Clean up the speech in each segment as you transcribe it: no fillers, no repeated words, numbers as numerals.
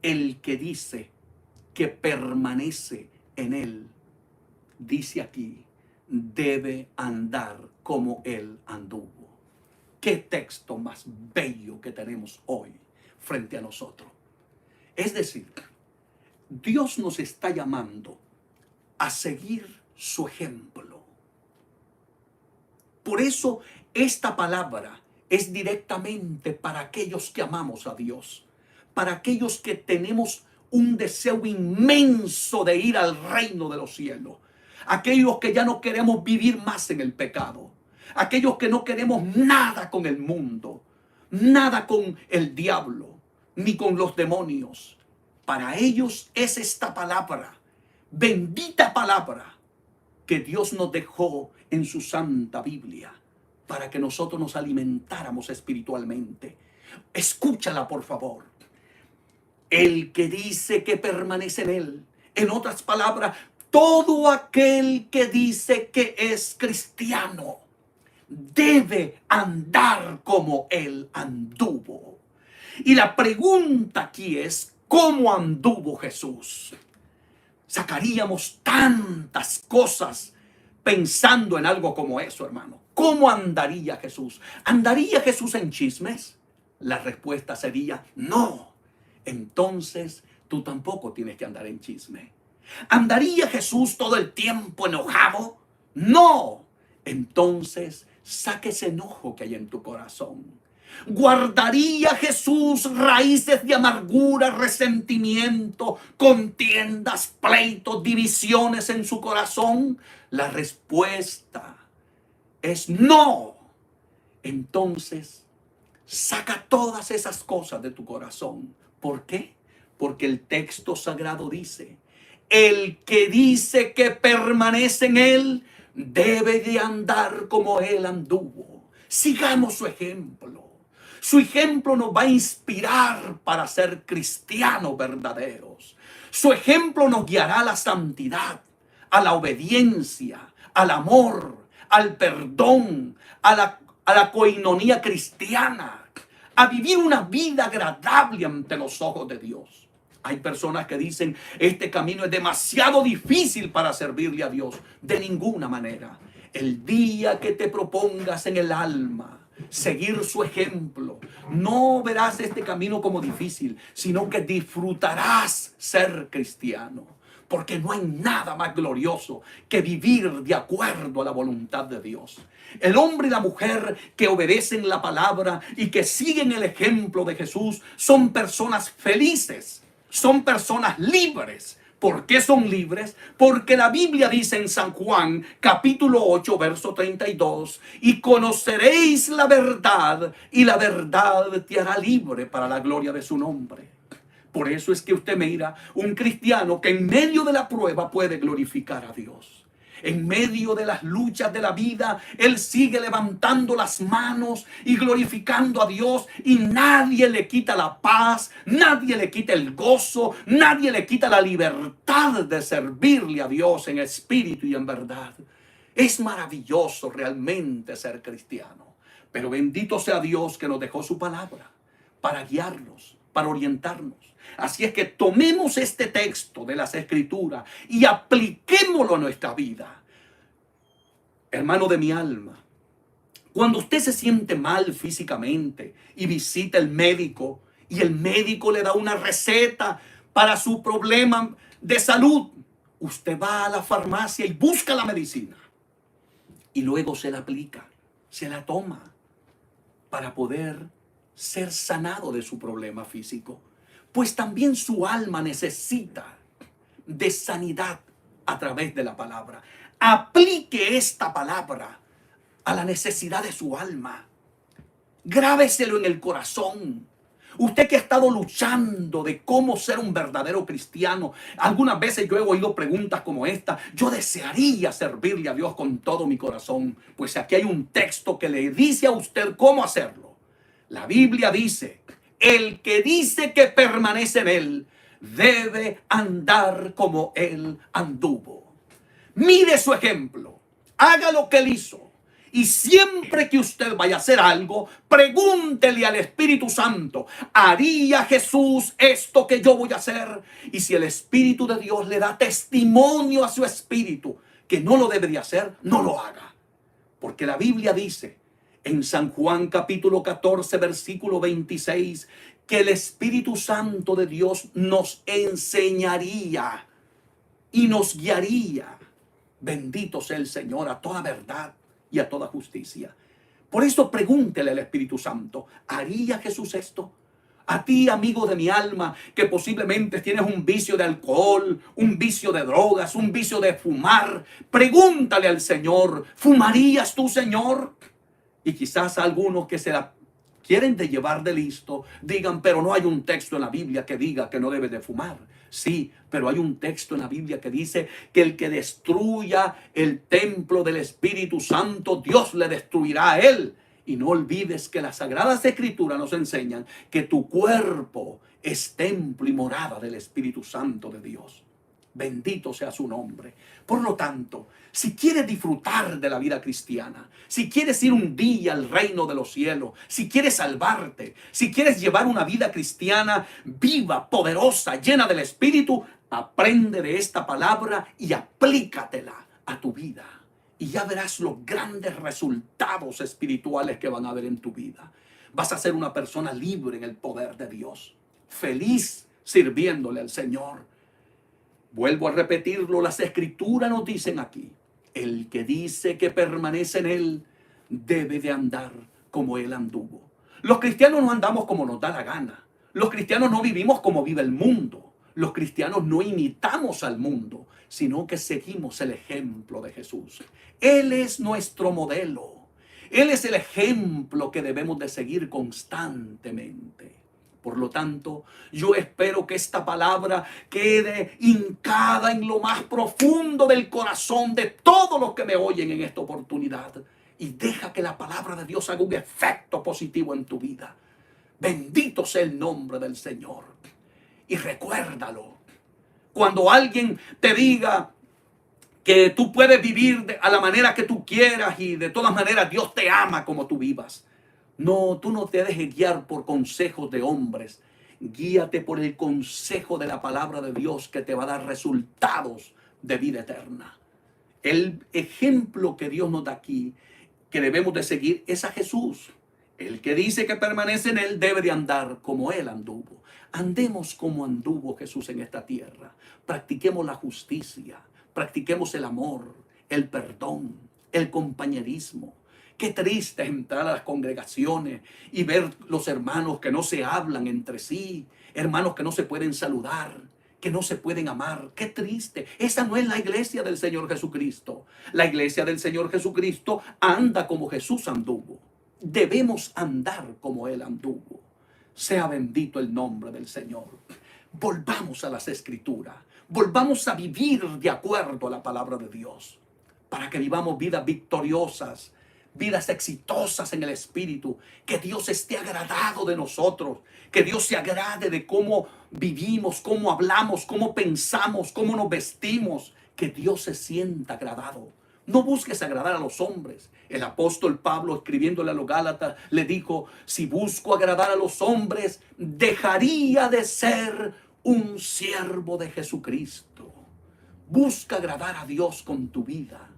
el que dice que permanece en él, dice aquí, debe andar como él anduvo. Qué texto más bello que tenemos hoy frente a nosotros. Es decir, Dios nos está llamando a seguir su ejemplo. Por eso esta palabra es directamente para aquellos que amamos a Dios, para aquellos que tenemos un deseo inmenso de ir al reino de los cielos, aquellos que ya no queremos vivir más en el pecado, aquellos que no queremos nada con el mundo, nada con el diablo, ni con los demonios. Para ellos es esta palabra, bendita palabra, que Dios nos dejó en su santa Biblia para que nosotros nos alimentáramos espiritualmente. Escúchala, por favor. El que dice que permanece en él. En otras palabras, todo aquel que dice que es cristiano debe andar como él anduvo. Y la pregunta aquí es, ¿cómo anduvo Jesús? Sacaríamos tantas cosas pensando en algo como eso, hermano. ¿Cómo andaría Jesús? ¿Andaría Jesús en chismes? La respuesta sería no. Entonces tú tampoco tienes que andar en chisme. ¿Andaría Jesús todo el tiempo enojado? No. Entonces saque ese enojo que hay en tu corazón. ¿Guardaría Jesús raíces de amargura, resentimiento, contiendas, pleitos, divisiones en su corazón? La respuesta es no. Entonces, saca todas esas cosas de tu corazón. ¿Por qué? Porque el texto sagrado dice, el que dice que permanece en él, debe de andar como él anduvo. Sigamos su ejemplo. Su ejemplo nos va a inspirar para ser cristianos verdaderos. Su ejemplo nos guiará a la santidad, a la obediencia, al amor, al perdón, a la coinonía cristiana, a vivir una vida agradable ante los ojos de Dios. Hay personas que dicen, este camino es demasiado difícil para servirle a Dios. De ninguna manera. El día que te propongas en el alma seguir su ejemplo, no verás este camino como difícil, sino que disfrutarás ser cristiano. Porque no hay nada más glorioso que vivir de acuerdo a la voluntad de Dios. El hombre y la mujer que obedecen la palabra y que siguen el ejemplo de Jesús son personas felices, son personas libres. ¿Por qué son libres? Porque la Biblia dice en San Juan, capítulo 8, verso 32, y conoceréis la verdad, y la verdad te hará libre para la gloria de su nombre. Por eso es que usted mira un cristiano que en medio de la prueba puede glorificar a Dios. En medio de las luchas de la vida, él sigue levantando las manos y glorificando a Dios, y nadie le quita la paz, nadie le quita el gozo, nadie le quita la libertad de servirle a Dios en espíritu y en verdad. Es maravilloso realmente ser cristiano, pero bendito sea Dios que nos dejó su palabra para guiarnos, para orientarnos. Así es que tomemos este texto de las Escrituras y apliquémoslo a nuestra vida. Hermano de mi alma, cuando usted se siente mal físicamente y visita al médico y el médico le da una receta para su problema de salud, usted va a la farmacia y busca la medicina y luego se la aplica, se la toma para poder ser sanado de su problema físico. Pues también su alma necesita de sanidad a través de la palabra. Aplique esta palabra a la necesidad de su alma. Grábeselo en el corazón. Usted que ha estado luchando de cómo ser un verdadero cristiano. Algunas veces yo he oído preguntas como esta. Yo desearía servirle a Dios con todo mi corazón. Pues aquí hay un texto que le dice a usted cómo hacerlo. La Biblia dice, el que dice que permanece en él, debe andar como él anduvo. Mire su ejemplo, haga lo que él hizo Y siempre que usted vaya a hacer algo, pregúntele al Espíritu Santo, ¿haría Jesús esto que yo voy a hacer? Y si el Espíritu de Dios le da testimonio a su espíritu que no lo debería hacer, no lo haga. Porque la Biblia dice en San Juan capítulo 14, versículo 26, que el Espíritu Santo de Dios nos enseñaría y nos guiaría. Bendito sea el Señor, a toda verdad y a toda justicia. Por eso pregúntele al Espíritu Santo, ¿haría Jesús esto? A ti, amigo de mi alma, que posiblemente tienes un vicio de alcohol, un vicio de drogas, un vicio de fumar, pregúntale al Señor, ¿fumarías tú, Señor? Y quizás algunos que se la quieren de llevar de listo digan, pero no hay un texto en la Biblia que diga que no debes de fumar. Sí, pero hay un texto en la Biblia que dice que el que destruya el templo del Espíritu Santo, Dios le destruirá a él. Y no olvides que las Sagradas Escrituras nos enseñan que tu cuerpo es templo y morada del Espíritu Santo de Dios. Bendito sea su nombre. Por lo tanto, si quieres disfrutar de la vida cristiana, si quieres ir un día al reino de los cielos, si quieres salvarte, si quieres llevar una vida cristiana viva, poderosa, llena del Espíritu, aprende de esta palabra y aplícatela a tu vida. Y ya verás los grandes resultados espirituales que van a haber en tu vida. Vas a ser una persona libre en el poder de Dios, feliz sirviéndole al Señor. Vuelvo a repetirlo, las Escrituras nos dicen aquí, el que dice que permanece en él debe de andar como él anduvo. Los cristianos no andamos como nos da la gana. Los cristianos no vivimos como vive el mundo. Los cristianos no imitamos al mundo, sino que seguimos el ejemplo de Jesús. Él es nuestro modelo. Él es el ejemplo que debemos de seguir constantemente. Por lo tanto, yo espero que esta palabra quede hincada en lo más profundo del corazón de todos los que me oyen en esta oportunidad. Y deja que la palabra de Dios haga un efecto positivo en tu vida. Bendito sea el nombre del Señor. Y recuérdalo. Cuando alguien te diga que tú puedes vivir a la manera que tú quieras y de todas maneras Dios te ama como tú vivas. No, tú no te dejes guiar por consejos de hombres. Guíate por el consejo de la palabra de Dios que te va a dar resultados de vida eterna. El ejemplo que Dios nos da aquí, que debemos de seguir, es a Jesús. El que dice que permanece en él debe de andar como él anduvo. Andemos como anduvo Jesús en esta tierra. Practiquemos la justicia, practiquemos el amor, el perdón, el compañerismo. Qué triste es entrar a las congregaciones y ver los hermanos que no se hablan entre sí, hermanos que no se pueden saludar, que no se pueden amar. Qué triste. Esa no es la iglesia del Señor Jesucristo. La iglesia del Señor Jesucristo anda como Jesús anduvo. Debemos andar como Él anduvo. Sea bendito el nombre del Señor. Volvamos a las Escrituras. Volvamos a vivir de acuerdo a la palabra de Dios, para que vivamos vidas victoriosas, vidas exitosas en el Espíritu, que Dios esté agradado de nosotros, que Dios se agrade de cómo vivimos, cómo hablamos, cómo pensamos, cómo nos vestimos, que Dios se sienta agradado. No busques agradar a los hombres. El apóstol Pablo, escribiéndole a los Gálatas, le dijo, si busco agradar a los hombres, dejaría de ser un siervo de Jesucristo. Busca agradar a Dios con tu vida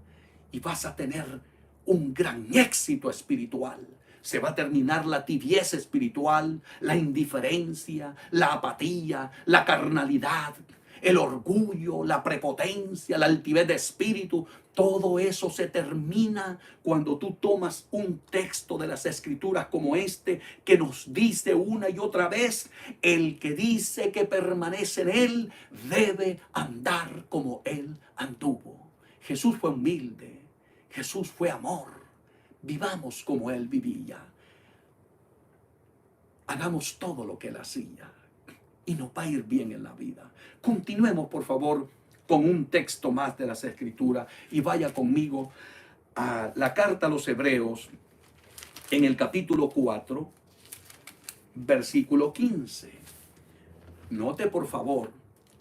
y vas a tener un gran éxito espiritual. Se va a terminar la tibieza espiritual, la indiferencia, la apatía, la carnalidad, el orgullo, la prepotencia, la altivez de espíritu. Todo eso se termina cuando tú tomas un texto de las Escrituras como este, que nos dice una y otra vez, el que dice que permanece en él debe andar como él anduvo. Jesús fue humilde. Jesús fue amor. Vivamos como Él vivía. Hagamos todo lo que Él hacía y nos va a ir bien en la vida. Continuemos, por favor, con un texto más de las Escrituras y vaya conmigo a la carta a los Hebreos en el capítulo 4, versículo 15. Note, por favor,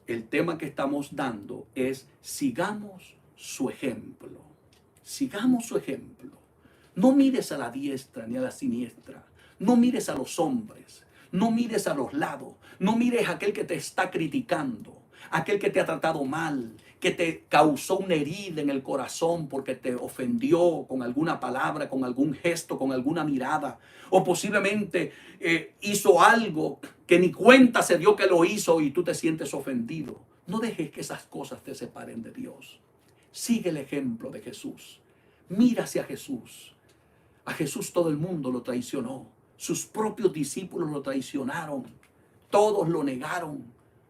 el tema que estamos dando es sigamos su ejemplo. Sigamos su ejemplo. No mires a la diestra ni a la siniestra. No mires a los hombres. No mires a los lados. No mires a aquel que te está criticando. Aquel que te ha tratado mal. Que te causó una herida en el corazón porque te ofendió con alguna palabra, con algún gesto, con alguna mirada. O posiblemente hizo algo que ni cuenta se dio que lo hizo y tú te sientes ofendido. No dejes que esas cosas te separen de Dios. Sigue el ejemplo de Jesús. Mira hacia Jesús. A Jesús todo el mundo lo traicionó. Sus propios discípulos lo traicionaron. Todos lo negaron.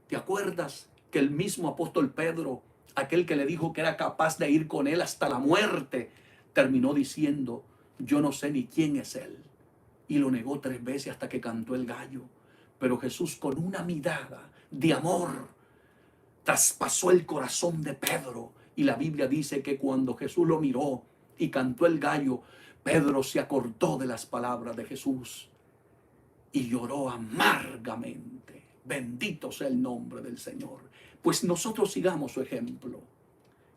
¿Te acuerdas que el mismo apóstol Pedro, aquel que le dijo que era capaz de ir con él hasta la muerte, terminó diciendo: yo no sé ni quién es él? Y lo negó 3 veces hasta que cantó el gallo. Pero Jesús, con una mirada de amor, traspasó el corazón de Pedro. Y la Biblia dice que cuando Jesús lo miró y cantó el gallo, Pedro se acordó de las palabras de Jesús y lloró amargamente. Bendito sea el nombre del Señor. Pues nosotros sigamos su ejemplo.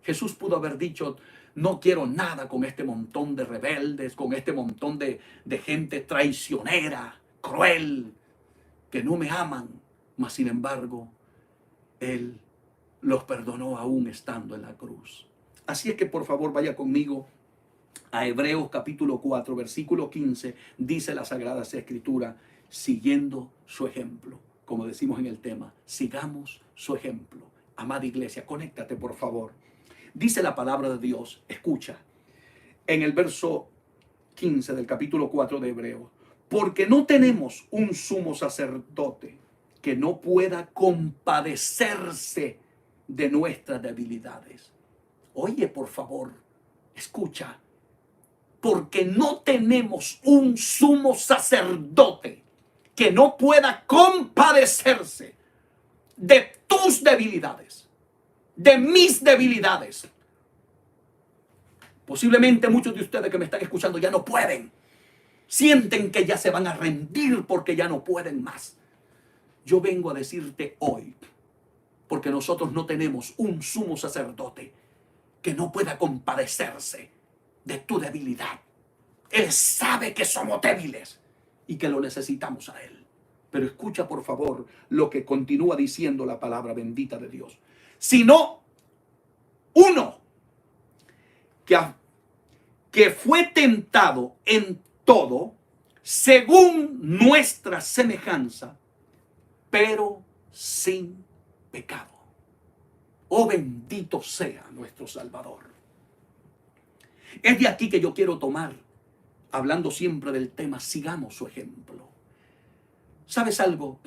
Jesús pudo haber dicho: no quiero nada con este montón de rebeldes, con este montón de gente traicionera, cruel, que no me aman. Mas sin embargo, Él los perdonó aún estando en la cruz. Así es que por favor vaya conmigo a Hebreos capítulo 4, versículo 15, dice la Sagrada Escritura: siguiendo su ejemplo. Como decimos en el tema, sigamos su ejemplo. Amada iglesia, conéctate por favor. Dice la palabra de Dios, escucha, en el verso 15 del capítulo 4 de Hebreos: porque no tenemos un sumo sacerdote que no pueda compadecerse de nuestras debilidades. Oye, por favor, escucha. Porque no tenemos un sumo sacerdote que no pueda compadecerse de tus debilidades, de mis debilidades. Posiblemente muchos de ustedes que me están escuchando ya no pueden. Sienten que ya se van a rendir porque ya no pueden más. Yo vengo a decirte hoy, porque nosotros no tenemos un sumo sacerdote que no pueda compadecerse de tu debilidad. Él sabe que somos débiles y que lo necesitamos a Él. Pero escucha por favor lo que continúa diciendo la palabra bendita de Dios. Sino uno que fue tentado en todo según nuestra semejanza, pero sin pecado. Oh, bendito sea nuestro Salvador. Es de aquí que yo quiero tomar, hablando siempre del tema, sigamos su ejemplo. ¿Sabes algo?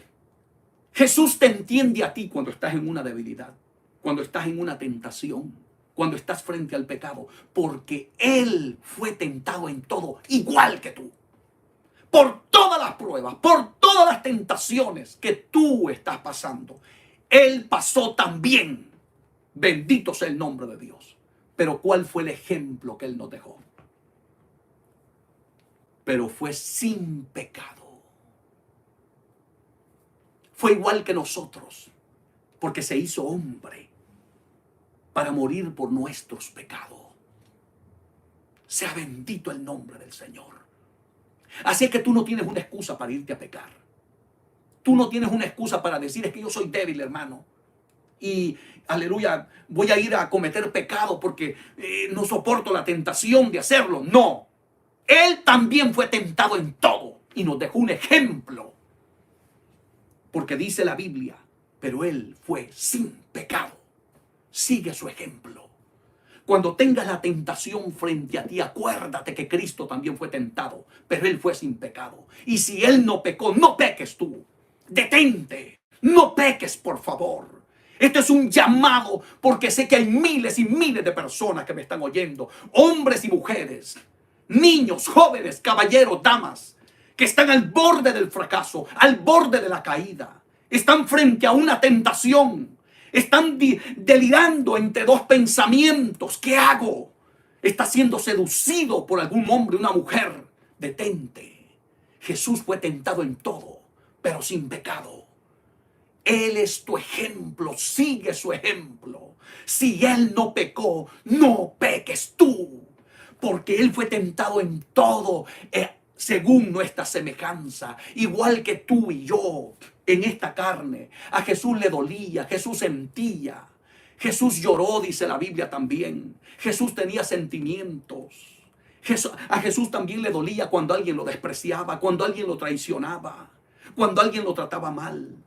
Jesús te entiende a ti cuando estás en una debilidad, cuando estás en una tentación, cuando estás frente al pecado, porque Él fue tentado en todo, igual que tú. Por todas las pruebas, por todas las tentaciones que tú estás pasando, Él pasó también. Bendito sea el nombre de Dios. Pero ¿cuál fue el ejemplo que Él nos dejó? Pero fue sin pecado. Fue igual que nosotros, porque se hizo hombre para morir por nuestros pecados. Sea bendito el nombre del Señor. Así es que tú no tienes una excusa para irte a pecar. Tú no tienes una excusa para decir: es que yo soy débil, hermano, y aleluya, voy a ir a cometer pecado porque no soporto la tentación de hacerlo. No, Él también fue tentado en todo y nos dejó un ejemplo, porque dice la Biblia: pero Él fue sin pecado. Sigue su ejemplo. Cuando tengas la tentación frente a ti, acuérdate que Cristo también fue tentado, pero Él fue sin pecado. Y si Él no pecó, no peques tú. Detente, no peques, por favor. Este es un llamado, porque sé que hay miles y miles de personas que me están oyendo, hombres y mujeres, niños, jóvenes, caballeros, damas, que están al borde del fracaso, al borde de la caída. Están frente a una tentación. Están delirando entre dos pensamientos. ¿Qué hago? Está siendo seducido por algún hombre o una mujer. Detente. Jesús fue tentado en todo, pero sin pecado. Él es tu ejemplo. Sigue su ejemplo. Si Él no pecó, no peques tú. porque Él fue tentado en todo, según nuestra semejanza, igual que tú y yo en esta carne. A Jesús le dolía, Jesús sentía, Jesús lloró, dice la Biblia también. Jesús tenía sentimientos. A Jesús también le dolía cuando alguien lo despreciaba, cuando alguien lo traicionaba, cuando alguien lo trataba mal.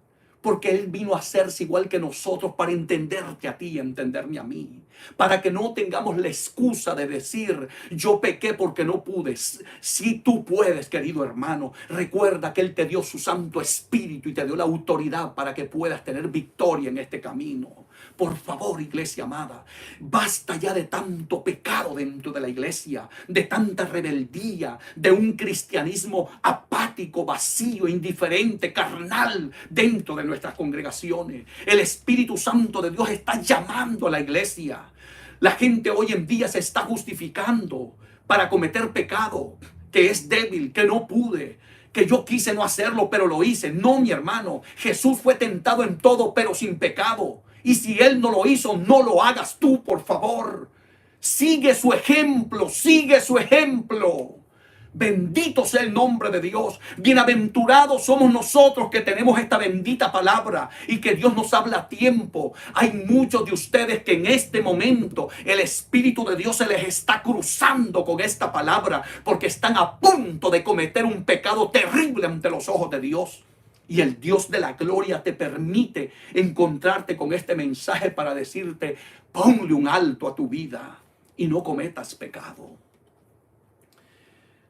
Porque Él vino a hacerse igual que nosotros para entenderte a ti y entenderme a mí. Para que no tengamos la excusa de decir, yo pequé porque no pude. Si tú puedes, querido hermano, recuerda que Él te dio su Santo Espíritu y te dio la autoridad para que puedas tener victoria en este camino. Por favor, iglesia amada, basta ya de tanto pecado dentro de la iglesia, de tanta rebeldía, de un cristianismo apático, vacío, indiferente, carnal dentro de nuestras congregaciones. El Espíritu Santo de Dios está llamando a la iglesia. La gente hoy en día se está justificando para cometer pecado, que es débil, que no pude, que yo quise no hacerlo, pero lo hice. No, mi hermano, Jesús fue tentado en todo, pero sin pecado. Y si Él no lo hizo, no lo hagas tú, por favor. Sigue su ejemplo, sigue su ejemplo. Bendito sea el nombre de Dios. Bienaventurados somos nosotros que tenemos esta bendita palabra y que Dios nos habla a tiempo. Hay muchos de ustedes que en este momento el Espíritu de Dios se les está cruzando con esta palabra porque están a punto de cometer un pecado terrible ante los ojos de Dios. Y el Dios de la gloria te permite encontrarte con este mensaje para decirte, ponle un alto a tu vida y no cometas pecado.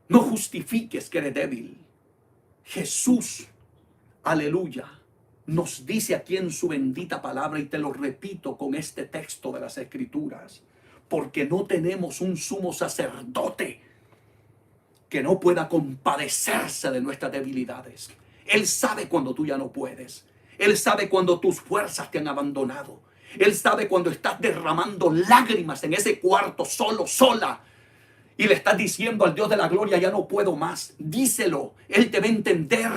No justifiques que eres débil. Jesús, aleluya, nos dice aquí en su bendita palabra, y te lo repito con este texto de las Escrituras, porque no tenemos un sumo sacerdote que no pueda compadecerse de nuestras debilidades. Él sabe cuando tú ya no puedes. Él sabe cuando tus fuerzas te han abandonado. Él sabe cuando estás derramando lágrimas en ese cuarto solo, sola, y le estás diciendo al Dios de la gloria, ya no puedo más. Díselo, Él te va a entender.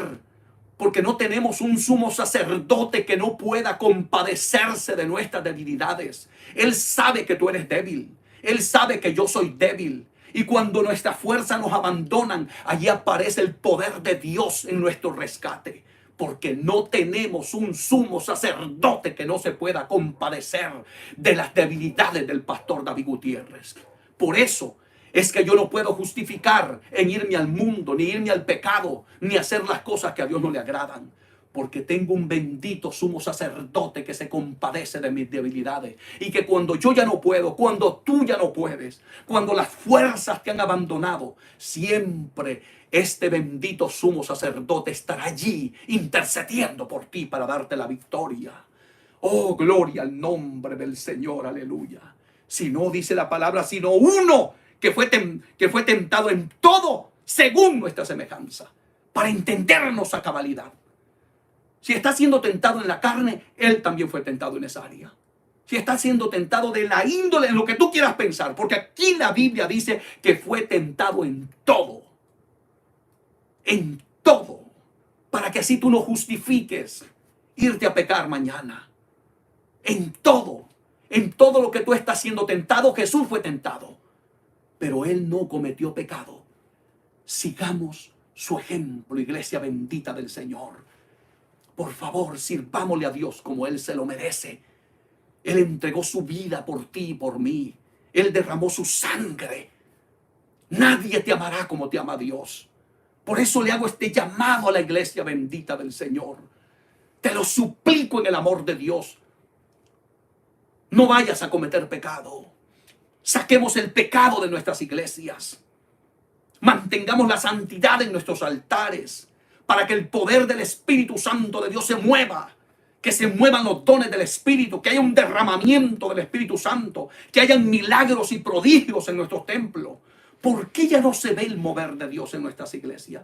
Porque no tenemos un sumo sacerdote que no pueda compadecerse de nuestras debilidades. Él sabe que tú eres débil. Él sabe que yo soy débil. Y cuando nuestras fuerzas nos abandonan, allí aparece el poder de Dios en nuestro rescate. Porque no tenemos un sumo sacerdote que no se pueda compadecer de las debilidades del pastor David Gutiérrez. Por eso es que yo no puedo justificar en irme al mundo, ni irme al pecado, ni hacer las cosas que a Dios no le agradan. Porque tengo un bendito sumo sacerdote que se compadece de mis debilidades. Y que cuando yo ya no puedo, cuando tú ya no puedes, cuando las fuerzas te han abandonado, siempre este bendito sumo sacerdote estará allí intercediendo por ti para darte la victoria. Oh, gloria al nombre del Señor, aleluya. Si no, dice la palabra, sino uno que fue tentado en todo según nuestra semejanza, para entendernos a cabalidad. Si está siendo tentado en la carne, Él también fue tentado en esa área. Si está siendo tentado de la índole, en lo que tú quieras pensar, porque aquí la Biblia dice que fue tentado en todo. En todo. Para que así tú no justifiques irte a pecar mañana. En todo lo que tú estás siendo tentado, Jesús fue tentado. Pero Él no cometió pecado. Sigamos su ejemplo, iglesia bendita del Señor. Por favor, sirvámosle a Dios como Él se lo merece. Él entregó su vida por ti y por mí. Él derramó su sangre. Nadie te amará como te ama Dios. Por eso le hago este llamado a la iglesia bendita del Señor. Te lo suplico en el amor de Dios. No vayas a cometer pecado. Saquemos el pecado de nuestras iglesias. Mantengamos la santidad en nuestros altares para que el poder del Espíritu Santo de Dios se mueva. Que se muevan los dones del Espíritu, que haya un derramamiento del Espíritu Santo, que hayan milagros y prodigios en nuestros templos. ¿Por qué ya no se ve el mover de Dios en nuestras iglesias?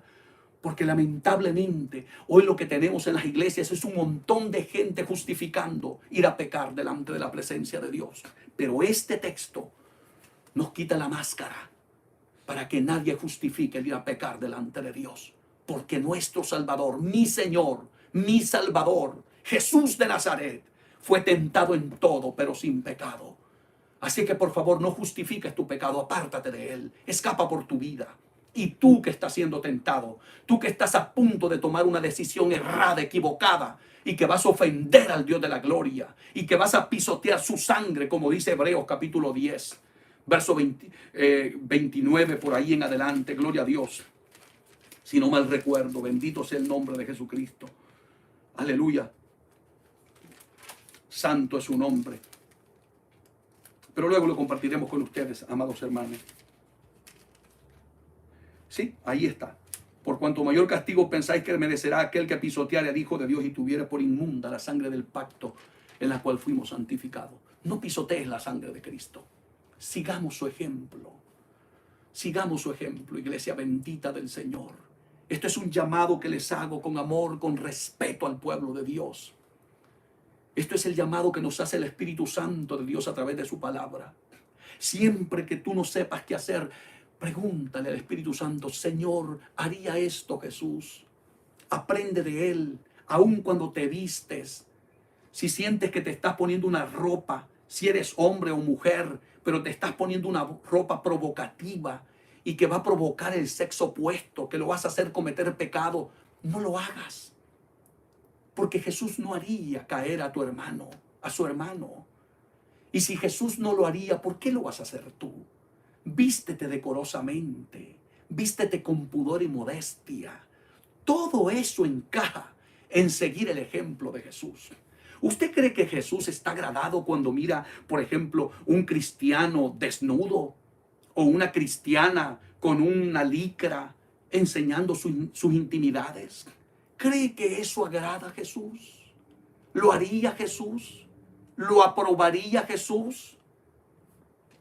Porque lamentablemente hoy lo que tenemos en las iglesias es un montón de gente justificando ir a pecar delante de la presencia de Dios. Pero este texto nos quita la máscara para que nadie justifique el ir a pecar delante de Dios. Porque nuestro Salvador, mi Señor, mi Salvador, Jesús de Nazaret, fue tentado en todo, pero sin pecado. Así que por favor no justifiques tu pecado, apártate de él, escapa por tu vida. Y tú que estás siendo tentado, tú que estás a punto de tomar una decisión errada, equivocada, y que vas a ofender al Dios de la gloria, y que vas a pisotear su sangre, como dice Hebreos capítulo 10, verso 29 por ahí en adelante, gloria a Dios. Si no mal recuerdo, bendito sea el nombre de Jesucristo. Aleluya. Santo es su nombre. Pero luego lo compartiremos con ustedes, amados hermanos. Sí, ahí está. Por cuanto mayor castigo pensáis que merecerá aquel que pisoteare al Hijo de Dios y tuviera por inmunda la sangre del pacto en la cual fuimos santificados. No pisotees la sangre de Cristo. Sigamos su ejemplo. Sigamos su ejemplo, iglesia bendita del Señor. Esto es un llamado que les hago con amor, con respeto al pueblo de Dios. Esto es el llamado que nos hace el Espíritu Santo de Dios a través de su palabra. Siempre que tú no sepas qué hacer, pregúntale al Espíritu Santo: Señor, ¿haría esto Jesús? Aprende de Él, aun cuando te vistes. Si sientes que te estás poniendo una ropa, si eres hombre o mujer, pero te estás poniendo una ropa provocativa y que va a provocar el sexo opuesto, que lo vas a hacer cometer pecado, no lo hagas. Porque Jesús no haría caer a tu hermano, a su hermano. Y si Jesús no lo haría, ¿por qué lo vas a hacer tú? Vístete decorosamente, vístete con pudor y modestia. Todo eso encaja en seguir el ejemplo de Jesús. ¿Usted cree que Jesús está agradado cuando mira, por ejemplo, un cristiano desnudo o una cristiana con una licra enseñando sus intimidades? ¿Cree que eso agrada a Jesús? ¿Lo haría Jesús? ¿Lo aprobaría Jesús?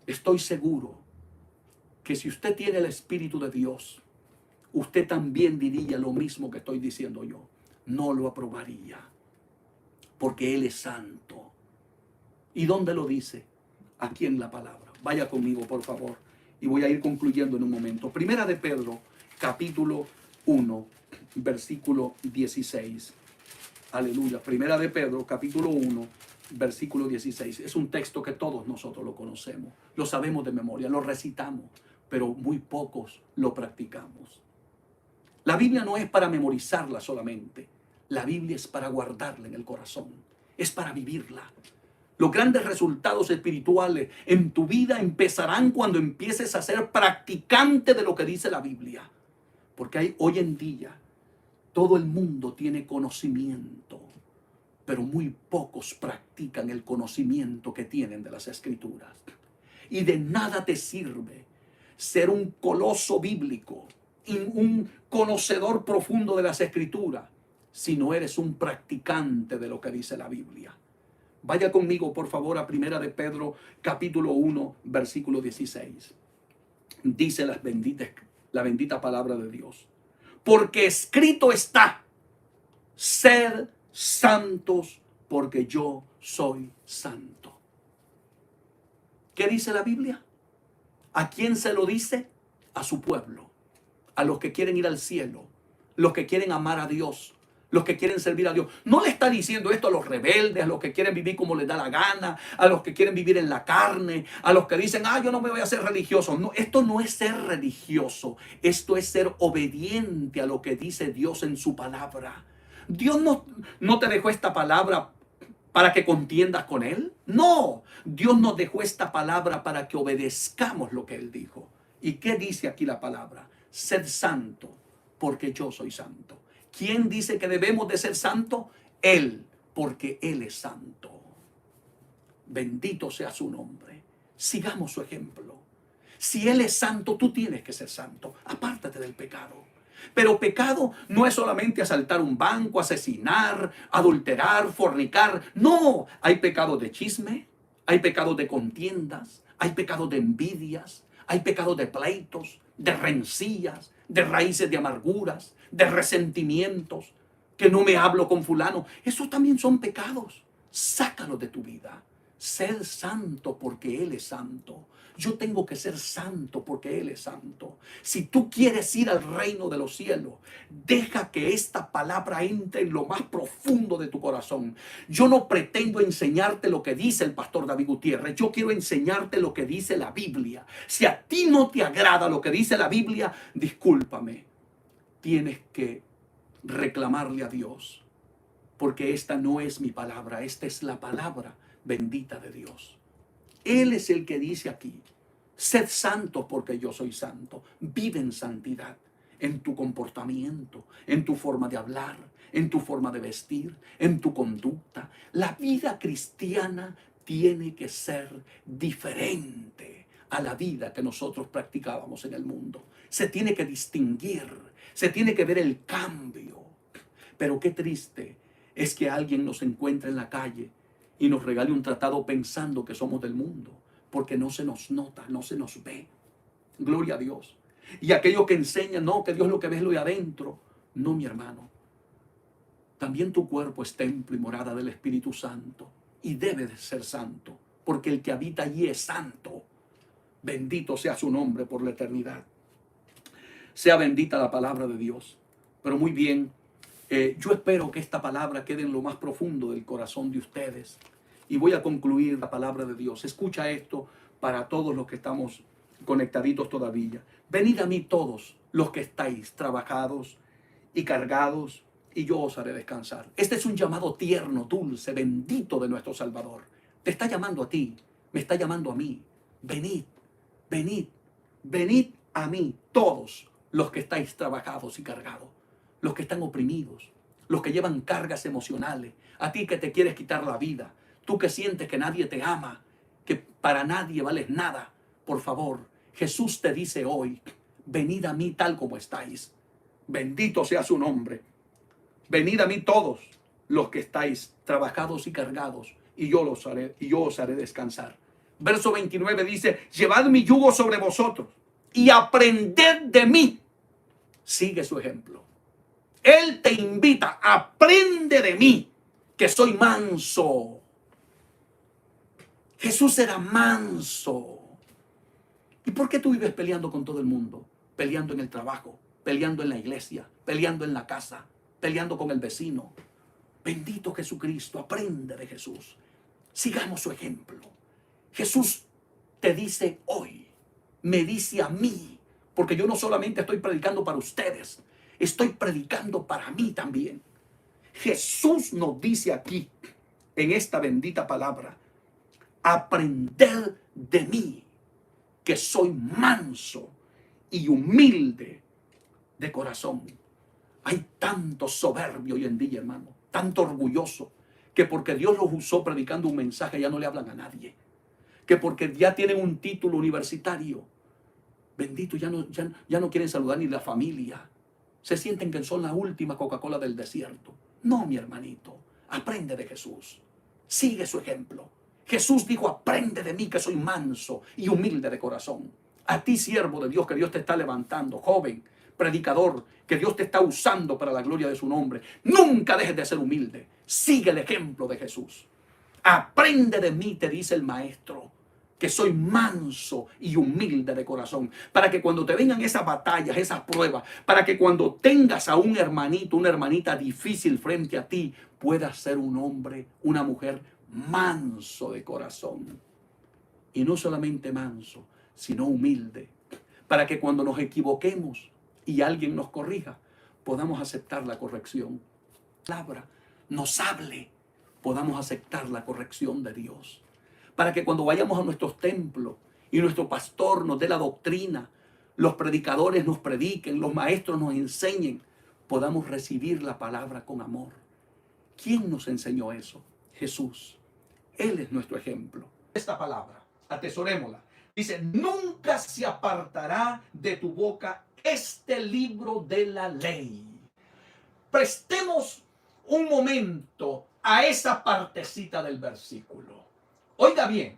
Estoy seguro que si usted tiene el Espíritu de Dios, usted también diría lo mismo que estoy diciendo yo. No lo aprobaría, porque Él es santo. ¿Y dónde lo dice? Aquí en la palabra. Vaya conmigo, por favor, y voy a ir concluyendo en un momento. Primera de Pedro, capítulo 1, versículo 16. Aleluya. Primera de Pedro, capítulo 1, versículo 16. Es un texto que todos nosotros lo conocemos, lo sabemos de memoria, lo recitamos, pero muy pocos lo practicamos. La Biblia no es para memorizarla solamente. La Biblia es para guardarla en el corazón. Es para vivirla. Los grandes resultados espirituales en tu vida empezarán cuando empieces a ser practicante de lo que dice la Biblia. Porque hoy en día todo el mundo tiene conocimiento, pero muy pocos practican el conocimiento que tienen de las Escrituras. Y de nada te sirve ser un coloso bíblico, un conocedor profundo de las Escrituras, si no eres un practicante de lo que dice la Biblia. Vaya conmigo, por favor, a Primera de Pedro, capítulo 1, versículo 16. Dice la bendita palabra de Dios. Porque escrito está: sed santos, porque yo soy santo. ¿Qué dice la Biblia? ¿A quién se lo dice? A su pueblo, a los que quieren ir al cielo, los que quieren amar a Dios, los que quieren servir a Dios. No le está diciendo esto a los rebeldes, a los que quieren vivir como les da la gana, a los que quieren vivir en la carne, a los que dicen: yo no me voy a hacer religioso. No, esto no es ser religioso, esto es ser obediente a lo que dice Dios en su palabra. Dios no te dejó esta palabra para que contiendas con Él. No, Dios nos dejó esta palabra para que obedezcamos lo que Él dijo. ¿Y qué dice aquí la palabra? Sed santo, porque yo soy santo. ¿Quién dice que debemos de ser santos? Él, porque Él es santo. Bendito sea su nombre. Sigamos su ejemplo. Si Él es santo, tú tienes que ser santo. Apártate del pecado. Pero pecado no es solamente asaltar un banco, asesinar, adulterar, fornicar. No, hay pecados de chisme, hay pecados de contiendas, hay pecados de envidias, hay pecados de pleitos, de rencillas, de raíces de amarguras, de resentimientos, que no me hablo con fulano. Esos también son pecados. Sácalos de tu vida. Ser santo porque Él es santo. Yo tengo que ser santo porque Él es santo. Si tú quieres ir al reino de los cielos, deja que esta palabra entre en lo más profundo de tu corazón. Yo no pretendo enseñarte lo que dice el pastor David Gutiérrez. Yo quiero enseñarte lo que dice la Biblia. Si a ti no te agrada lo que dice la Biblia, discúlpame. Tienes que reclamarle a Dios. Porque esta no es mi palabra, esta es la palabra bendita de Dios. Él es el que dice aquí, sed santos porque yo soy santo. Vive en santidad, en tu comportamiento, en tu forma de hablar, en tu forma de vestir, en tu conducta. La vida cristiana tiene que ser diferente a la vida que nosotros practicábamos en el mundo. Se tiene que distinguir, se tiene que ver el cambio. Pero qué triste es que alguien nos encuentre en la calle y nos regale un tratado pensando que somos del mundo, porque no se nos nota, no se nos ve. Gloria a Dios. Y aquellos que enseñan, no, que Dios lo que ve es lo de adentro. No, mi hermano. También tu cuerpo es templo y morada del Espíritu Santo. Y debe de ser santo, porque el que habita allí es santo. Bendito sea su nombre por la eternidad. Sea bendita la palabra de Dios. Pero muy bien. Yo espero que esta palabra quede en lo más profundo del corazón de ustedes. Y voy a concluir la palabra de Dios. Escucha esto para todos los que estamos conectaditos todavía. Venid a mí todos los que estáis trabajados y cargados, y yo os haré descansar. Este es un llamado tierno, dulce, bendito de nuestro Salvador. Te está llamando a ti, me está llamando a mí. Venid, venid, venid a mí todos los que estáis trabajados y cargados. Los que están oprimidos, los que llevan cargas emocionales, a ti que te quieres quitar la vida, tú que sientes que nadie te ama, que para nadie vales nada. Por favor, Jesús te dice hoy, venid a mí tal como estáis. Bendito sea su nombre. Venid a mí todos los que estáis trabajados y cargados, y yo os haré descansar. Verso 29 dice, llevad mi yugo sobre vosotros y aprended de mí. Sigue su ejemplo. Él te invita, aprende de mí, que soy manso. Jesús era manso. ¿Y por qué tú vives peleando con todo el mundo? Peleando en el trabajo, peleando en la iglesia, peleando en la casa, peleando con el vecino. Bendito Jesucristo, aprende de Jesús. Sigamos su ejemplo. Jesús te dice hoy, me dice a mí, porque yo no solamente estoy predicando para ustedes, estoy predicando para mí también. Jesús nos dice aquí, en esta bendita palabra, aprended de mí, que soy manso y humilde de corazón. Hay tanto soberbio hoy en día, hermano, tanto orgulloso, que porque Dios los usó predicando un mensaje ya no le hablan a nadie. Que porque ya tienen un título universitario, bendito, ya no quieren saludar ni la familia. Se sienten que son la última Coca-Cola del desierto. No, mi hermanito, aprende de Jesús. Sigue su ejemplo. Jesús dijo, aprende de mí que soy manso y humilde de corazón. A ti, siervo de Dios, que Dios te está levantando, joven, predicador, que Dios te está usando para la gloria de su nombre. Nunca dejes de ser humilde. Sigue el ejemplo de Jesús. Aprende de mí, te dice el maestro, que soy manso y humilde de corazón, para que cuando te vengan esas batallas, esas pruebas, para que cuando tengas a un hermanito, una hermanita difícil frente a ti, puedas ser un hombre, una mujer manso de corazón. Y no solamente manso, sino humilde, para que cuando nos equivoquemos y alguien nos corrija, podamos aceptar la corrección. La palabra nos hable, podamos aceptar la corrección de Dios. Para que cuando vayamos a nuestros templos y nuestro pastor nos dé la doctrina, los predicadores nos prediquen, los maestros nos enseñen, podamos recibir la palabra con amor. ¿Quién nos enseñó eso? Jesús. Él es nuestro ejemplo. Esta palabra, atesorémosla. Dice, nunca se apartará de tu boca este libro de la ley. Prestemos un momento a esa partecita del versículo. Oiga bien,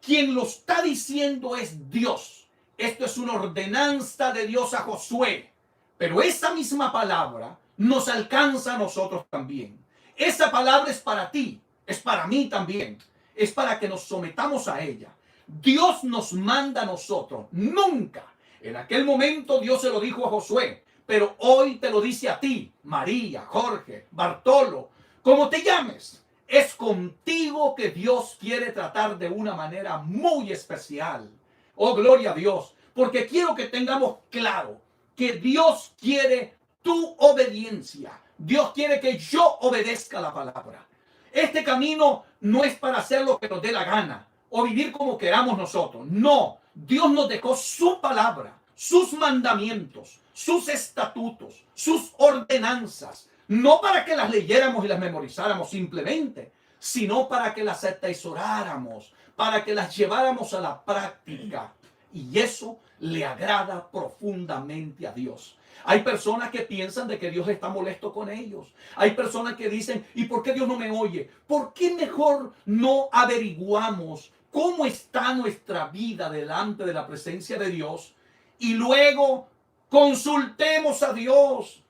quien lo está diciendo es Dios. Esto es una ordenanza de Dios a Josué. Pero esa misma palabra nos alcanza a nosotros también. Esa palabra es para ti, es para mí también. es para que nos sometamos a ella. Dios nos manda a nosotros, nunca. En aquel momento Dios se lo dijo a Josué, pero hoy te lo dice a ti, María, Jorge, Bartolo, como te llames. Es contigo que Dios quiere tratar de una manera muy especial. Oh, gloria a Dios, porque quiero que tengamos claro que Dios quiere tu obediencia. Dios quiere que yo obedezca la palabra. Este camino no es para hacer lo que nos dé la gana o vivir como queramos nosotros. No, Dios nos dejó su palabra, sus mandamientos, sus estatutos, sus ordenanzas, no para que las leyéramos y las memorizáramos simplemente, sino para que las atesoráramos, para que las lleváramos a la práctica. Y eso le agrada profundamente a Dios. Hay personas que piensan de que Dios está molesto con ellos. Hay personas que dicen, ¿y por qué Dios no me oye? ¿Por qué mejor no averiguamos cómo está nuestra vida delante de la presencia de Dios y luego consultemos a Dios?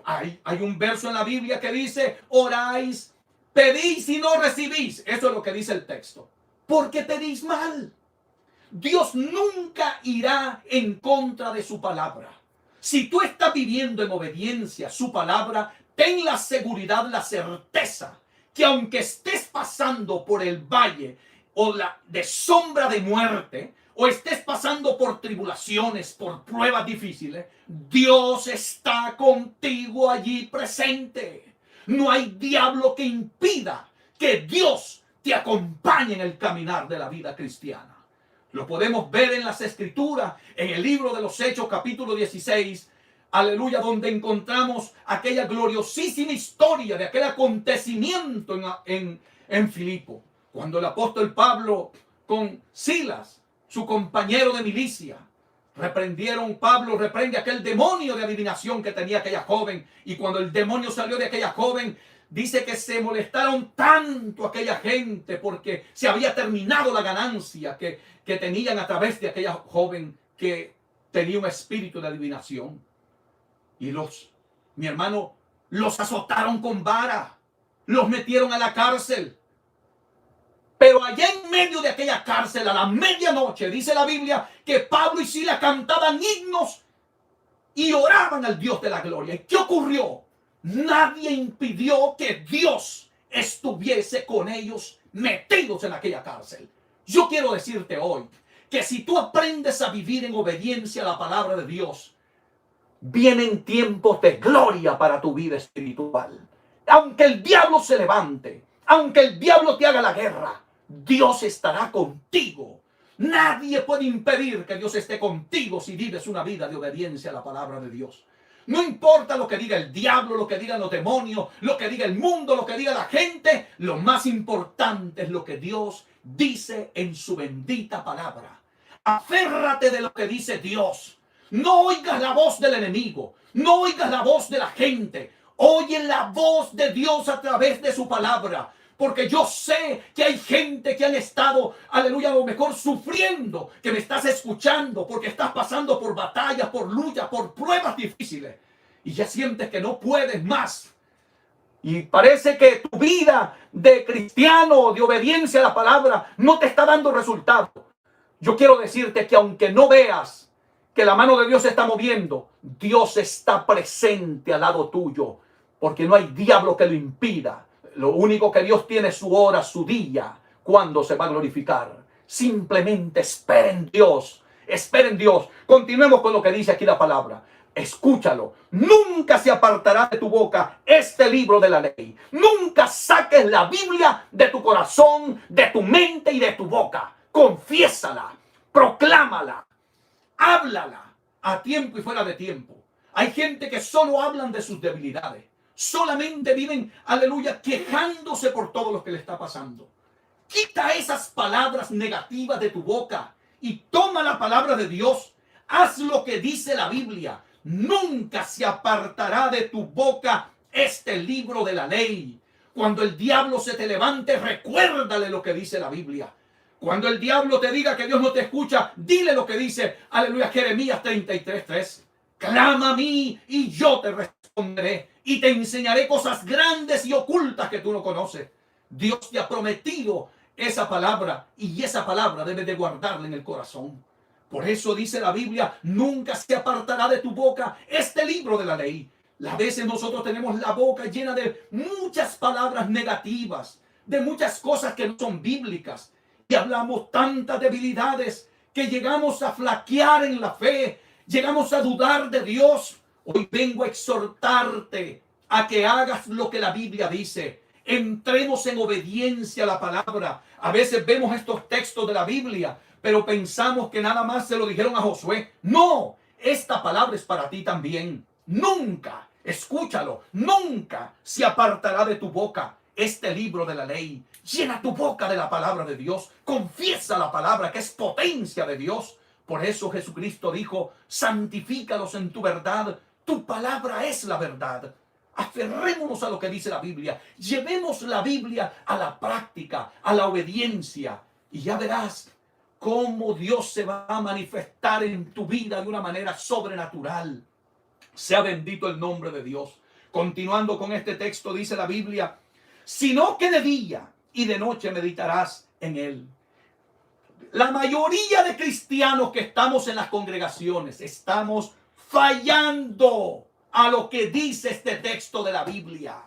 Hay un verso en la Biblia que dice, oráis, pedís y no recibís. Eso es lo que dice el texto. Porque pedís mal. Dios nunca irá en contra de su palabra. Si tú estás viviendo en obediencia a su palabra, ten la seguridad, la certeza, que aunque estés pasando por el valle o de sombra de muerte, o estés pasando por tribulaciones, por pruebas difíciles, Dios está contigo allí presente. No hay diablo que impida que Dios te acompañe en el caminar de la vida cristiana. Lo podemos ver en las Escrituras, en el libro de los Hechos, capítulo 16, aleluya, donde encontramos aquella gloriosísima historia de aquel acontecimiento en Filipo, cuando el apóstol Pablo con Silas, su compañero de milicia, Pablo reprende aquel demonio de adivinación que tenía aquella joven, y cuando el demonio salió de aquella joven, dice que se molestaron tanto aquella gente porque se había terminado la ganancia que tenían a través de aquella joven que tenía un espíritu de adivinación. Y mi hermano, los azotaron con vara, los metieron a la cárcel. Pero allá en medio de aquella cárcel, a la medianoche, dice la Biblia que Pablo y Silas cantaban himnos y oraban al Dios de la gloria. ¿Y qué ocurrió? Nadie impidió que Dios estuviese con ellos metidos en aquella cárcel. Yo quiero decirte hoy que si tú aprendes a vivir en obediencia a la palabra de Dios, vienen tiempos de gloria para tu vida espiritual. Aunque el diablo se levante, aunque el diablo te haga la guerra, Dios estará contigo. Nadie puede impedir que Dios esté contigo si vives una vida de obediencia a la palabra de Dios. No importa lo que diga el diablo, lo que digan los demonios, lo que diga el mundo, lo que diga la gente. Lo más importante es lo que Dios dice en su bendita palabra. Aférrate de lo que dice Dios. No oigas la voz del enemigo. No oigas la voz de la gente. Oye la voz de Dios a través de su palabra. Porque yo sé que hay gente que han estado, aleluya, a lo mejor sufriendo, que me estás escuchando, porque estás pasando por batallas, por luchas, por pruebas difíciles. Y ya sientes que no puedes más. Y parece que tu vida de cristiano, de obediencia a la palabra, no te está dando resultado. Yo quiero decirte que aunque no veas que la mano de Dios se está moviendo, Dios está presente al lado tuyo, porque no hay diablo que lo impida. Lo único que Dios tiene es su hora, su día, cuando se va a glorificar. Simplemente espera en Dios. Espera en Dios. Continuemos con lo que dice aquí la palabra. Escúchalo. Nunca se apartará de tu boca este libro de la ley. Nunca saques la Biblia de tu corazón, de tu mente y de tu boca. Confiésala. Proclámala. Háblala a tiempo y fuera de tiempo. Hay gente que solo hablan de sus debilidades. Solamente viven, aleluya, quejándose por todo lo que le está pasando. Quita esas palabras negativas de tu boca y toma la palabra de Dios. Haz lo que dice la Biblia. Nunca se apartará de tu boca este libro de la ley. Cuando el diablo se te levante, recuérdale lo que dice la Biblia. Cuando el diablo te diga que Dios no te escucha, dile lo que dice, aleluya, Jeremías 33:3. Clama a mí y yo te responderé y te enseñaré cosas grandes y ocultas que tú no conoces. Dios te ha prometido esa palabra y esa palabra debes de guardarla en el corazón. Por eso dice la Biblia, nunca se apartará de tu boca este libro de la ley. A veces nosotros tenemos la boca llena de muchas palabras negativas, de muchas cosas que no son bíblicas. Y hablamos tantas debilidades que llegamos a flaquear en la fe, llegamos a dudar de Dios. Hoy vengo a exhortarte a que hagas lo que la Biblia dice. Entremos en obediencia a la palabra. A veces vemos estos textos de la Biblia, pero pensamos que nada más se lo dijeron a Josué. No, esta palabra es para ti también. Nunca, escúchalo, nunca se apartará de tu boca este libro de la ley. Llena tu boca de la palabra de Dios. Confiesa la palabra que es potencia de Dios. Por eso Jesucristo dijo, santifícalos en tu verdad. Tu palabra es la verdad. Aferrémonos a lo que dice la Biblia. Llevemos la Biblia a la práctica, a la obediencia. Y ya verás cómo Dios se va a manifestar en tu vida de una manera sobrenatural. Sea bendito el nombre de Dios. Continuando con este texto, dice la Biblia, sino que de día y de noche meditarás en él. La mayoría de cristianos que estamos en las congregaciones estamos fallando a lo que dice este texto de la Biblia.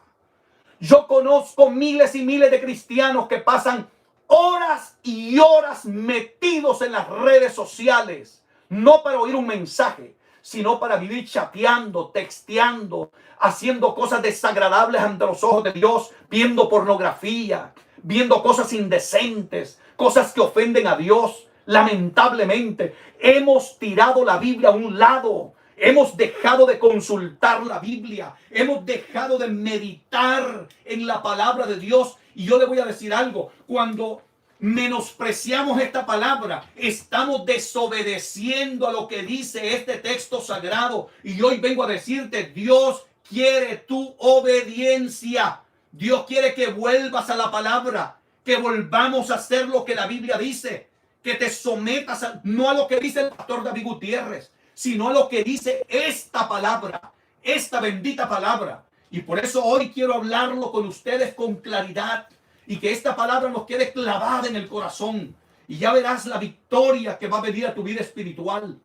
Yo conozco miles y miles de cristianos que pasan horas y horas metidos en las redes sociales, no para oír un mensaje, sino para vivir chateando, texteando, haciendo cosas desagradables ante los ojos de Dios, viendo pornografía, viendo cosas indecentes, cosas que ofenden a Dios. Lamentablemente, hemos tirado la Biblia a un lado. Hemos dejado de consultar la Biblia. Hemos dejado de meditar en la palabra de Dios. Y yo le voy a decir algo. Cuando menospreciamos esta palabra, estamos desobedeciendo a lo que dice este texto sagrado. Y hoy vengo a decirte, Dios quiere tu obediencia. Dios quiere que vuelvas a la palabra, que volvamos a hacer lo que la Biblia dice, que te sometas no a lo que dice el pastor David Gutiérrez, sino a lo que dice esta palabra, esta bendita palabra. Y por eso hoy quiero hablarlo con ustedes con claridad y que esta palabra nos quede clavada en el corazón. Y ya verás la victoria que va a venir a tu vida espiritual.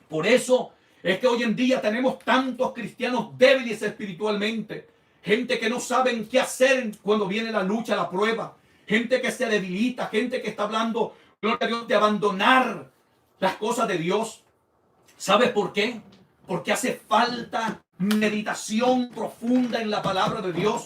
Por eso es que hoy en día tenemos tantos cristianos débiles espiritualmente. Gente que no saben qué hacer cuando viene la lucha, la prueba. Gente que se debilita, gente que está hablando, gloria a Dios, de abandonar las cosas de Dios. ¿Sabes por qué? Porque hace falta meditación profunda en la palabra de Dios.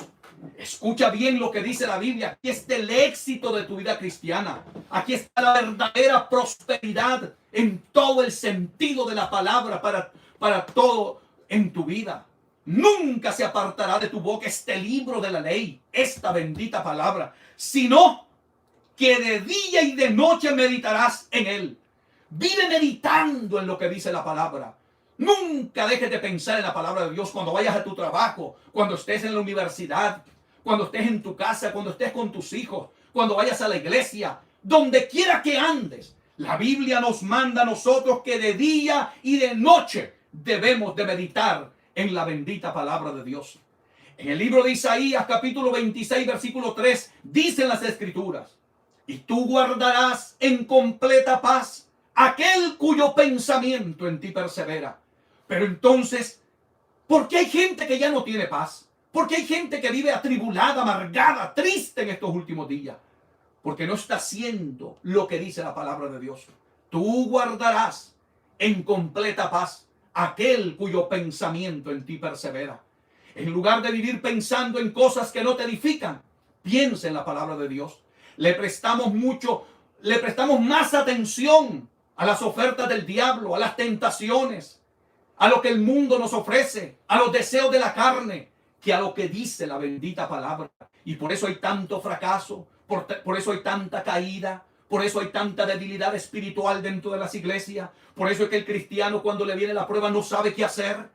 Escucha bien lo que dice la Biblia. Aquí está el éxito de tu vida cristiana. Aquí está la verdadera prosperidad en todo el sentido de la palabra para todo en tu vida. Nunca se apartará de tu boca este libro de la ley, esta bendita palabra, sino que de día y de noche meditarás en él. Vive meditando en lo que dice la palabra. Nunca dejes de pensar en la palabra de Dios cuando vayas a tu trabajo, cuando estés en la universidad, cuando estés en tu casa, cuando estés con tus hijos, cuando vayas a la iglesia, donde quiera que andes. La Biblia nos manda a nosotros que de día y de noche debemos de meditar en la bendita palabra de Dios. En el libro de Isaías, capítulo 26, versículo 3, dicen las Escrituras, y tú guardarás en completa paz aquel cuyo pensamiento en ti persevera. Pero entonces, ¿por qué hay gente que ya no tiene paz? ¿Por qué hay gente que vive atribulada, amargada, triste en estos últimos días? Porque no está haciendo lo que dice la palabra de Dios. Tú guardarás en completa paz aquel cuyo pensamiento en ti persevera. En lugar de vivir pensando en cosas que no te edifican, piensa en la palabra de Dios. Le prestamos más atención a las ofertas del diablo, a las tentaciones, a lo que el mundo nos ofrece, a los deseos de la carne, que a lo que dice la bendita palabra. Y por eso hay tanto fracaso, por eso hay tanta caída, por eso hay tanta debilidad espiritual dentro de las iglesias. Por eso es que el cristiano, cuando le viene la prueba, no sabe qué hacer.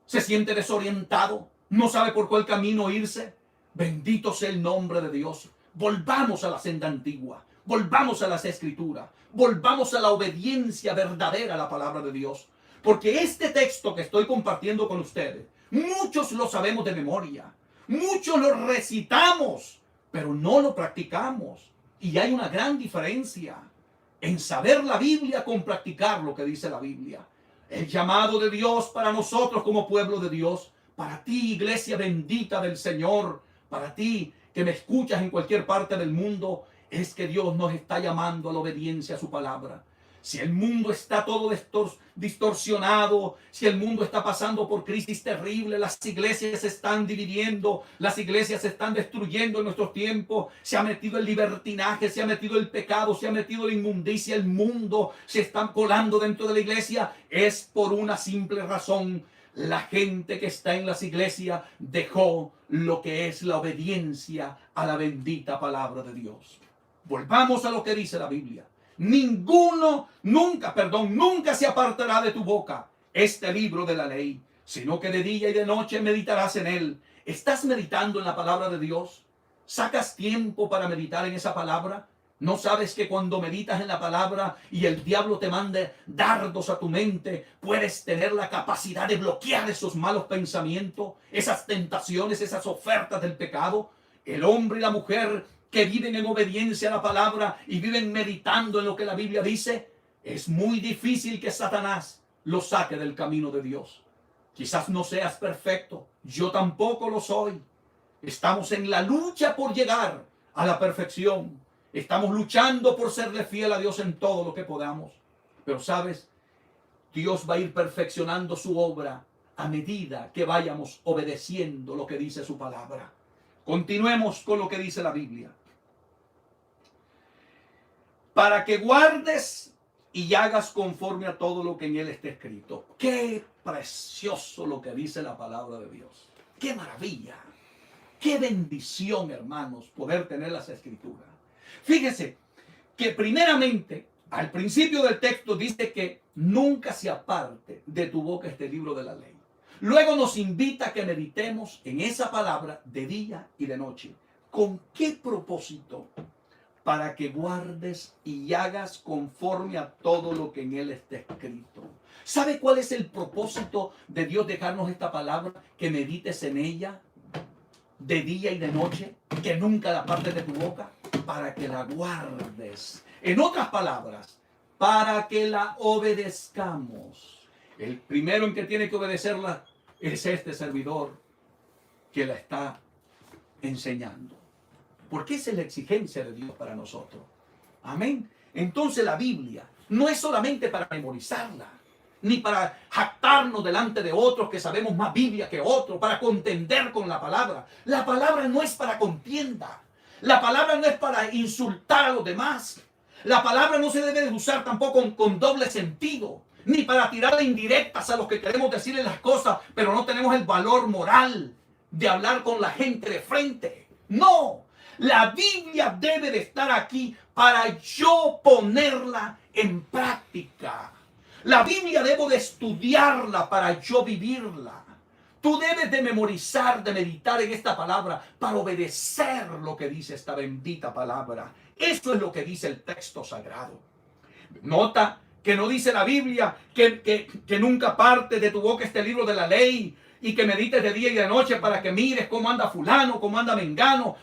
Se siente desorientado, no sabe por cuál camino irse. Bendito sea el nombre de Dios. Volvamos a la senda antigua, volvamos a las Escrituras, volvamos a la obediencia verdadera a la palabra de Dios. Porque este texto que estoy compartiendo con ustedes, muchos lo sabemos de memoria, muchos lo recitamos, pero no lo practicamos. Y hay una gran diferencia en saber la Biblia con practicar lo que dice la Biblia. El llamado de Dios para nosotros como pueblo de Dios, para ti, iglesia bendita del Señor, para ti que me escuchas en cualquier parte del mundo, es que Dios nos está llamando a la obediencia a su palabra. Si el mundo está todo distorsionado, si el mundo está pasando por crisis terribles, las iglesias se están dividiendo, las iglesias se están destruyendo en nuestros tiempos, se ha metido el libertinaje, se ha metido el pecado, se ha metido la inmundicia, el mundo se está colando dentro de la iglesia, es por una simple razón. La gente que está en las iglesias dejó lo que es la obediencia a la bendita palabra de Dios. Volvamos a lo que dice la Biblia. Nunca se apartará de tu boca este libro de la ley, sino que de día y de noche meditarás en él. ¿Estás meditando en la palabra de Dios? ¿Sacas tiempo para meditar en esa palabra? ¿No sabes que cuando meditas en la palabra y el diablo te mande dardos a tu mente, puedes tener la capacidad de bloquear esos malos pensamientos, esas tentaciones, esas ofertas del pecado? El hombre y la mujer que viven en obediencia a la palabra y viven meditando en lo que la Biblia dice, es muy difícil que Satanás los saque del camino de Dios. Quizás no seas perfecto, yo tampoco lo soy. Estamos en la lucha por llegar a la perfección. Estamos luchando por serle fiel a Dios en todo lo que podamos. Pero sabes, Dios va a ir perfeccionando su obra a medida que vayamos obedeciendo lo que dice su palabra. Continuemos con lo que dice la Biblia. Para que guardes y hagas conforme a todo lo que en él está escrito. Qué precioso lo que dice la palabra de Dios. Qué maravilla. Qué bendición, hermanos, poder tener las escrituras. Fíjese que primeramente, al principio del texto dice que nunca se aparte de tu boca este libro de la ley. Luego nos invita a que meditemos en esa palabra de día y de noche. ¿Con qué propósito? Para que guardes y hagas conforme a todo lo que en él está escrito. ¿Sabe cuál es el propósito de Dios dejarnos esta palabra? Que medites en ella de día y de noche, que nunca la apartes de tu boca, para que la guardes. En otras palabras, para que la obedezcamos. El primero en que tiene que obedecerla es este servidor que la está enseñando. Porque esa es la exigencia de Dios para nosotros. Amén. Entonces la Biblia no es solamente para memorizarla, ni para jactarnos delante de otros que sabemos más Biblia que otros, para contender con la palabra. La palabra no es para contienda. La palabra no es para insultar a los demás. La palabra no se debe de usar tampoco con doble sentido, ni para tirarle indirectas a los que queremos decirle las cosas, pero no tenemos el valor moral de hablar con la gente de frente. No. La Biblia debe de estar aquí para yo ponerla en práctica. La Biblia debo de estudiarla para yo vivirla. Tú debes de memorizar, de meditar en esta palabra para obedecer lo que dice esta bendita palabra. Eso es lo que dice el texto sagrado. Nota que no dice la Biblia que nunca parte de tu boca este libro de la ley y que medites de día y de noche para que mires cómo anda fulano, cómo anda mengano.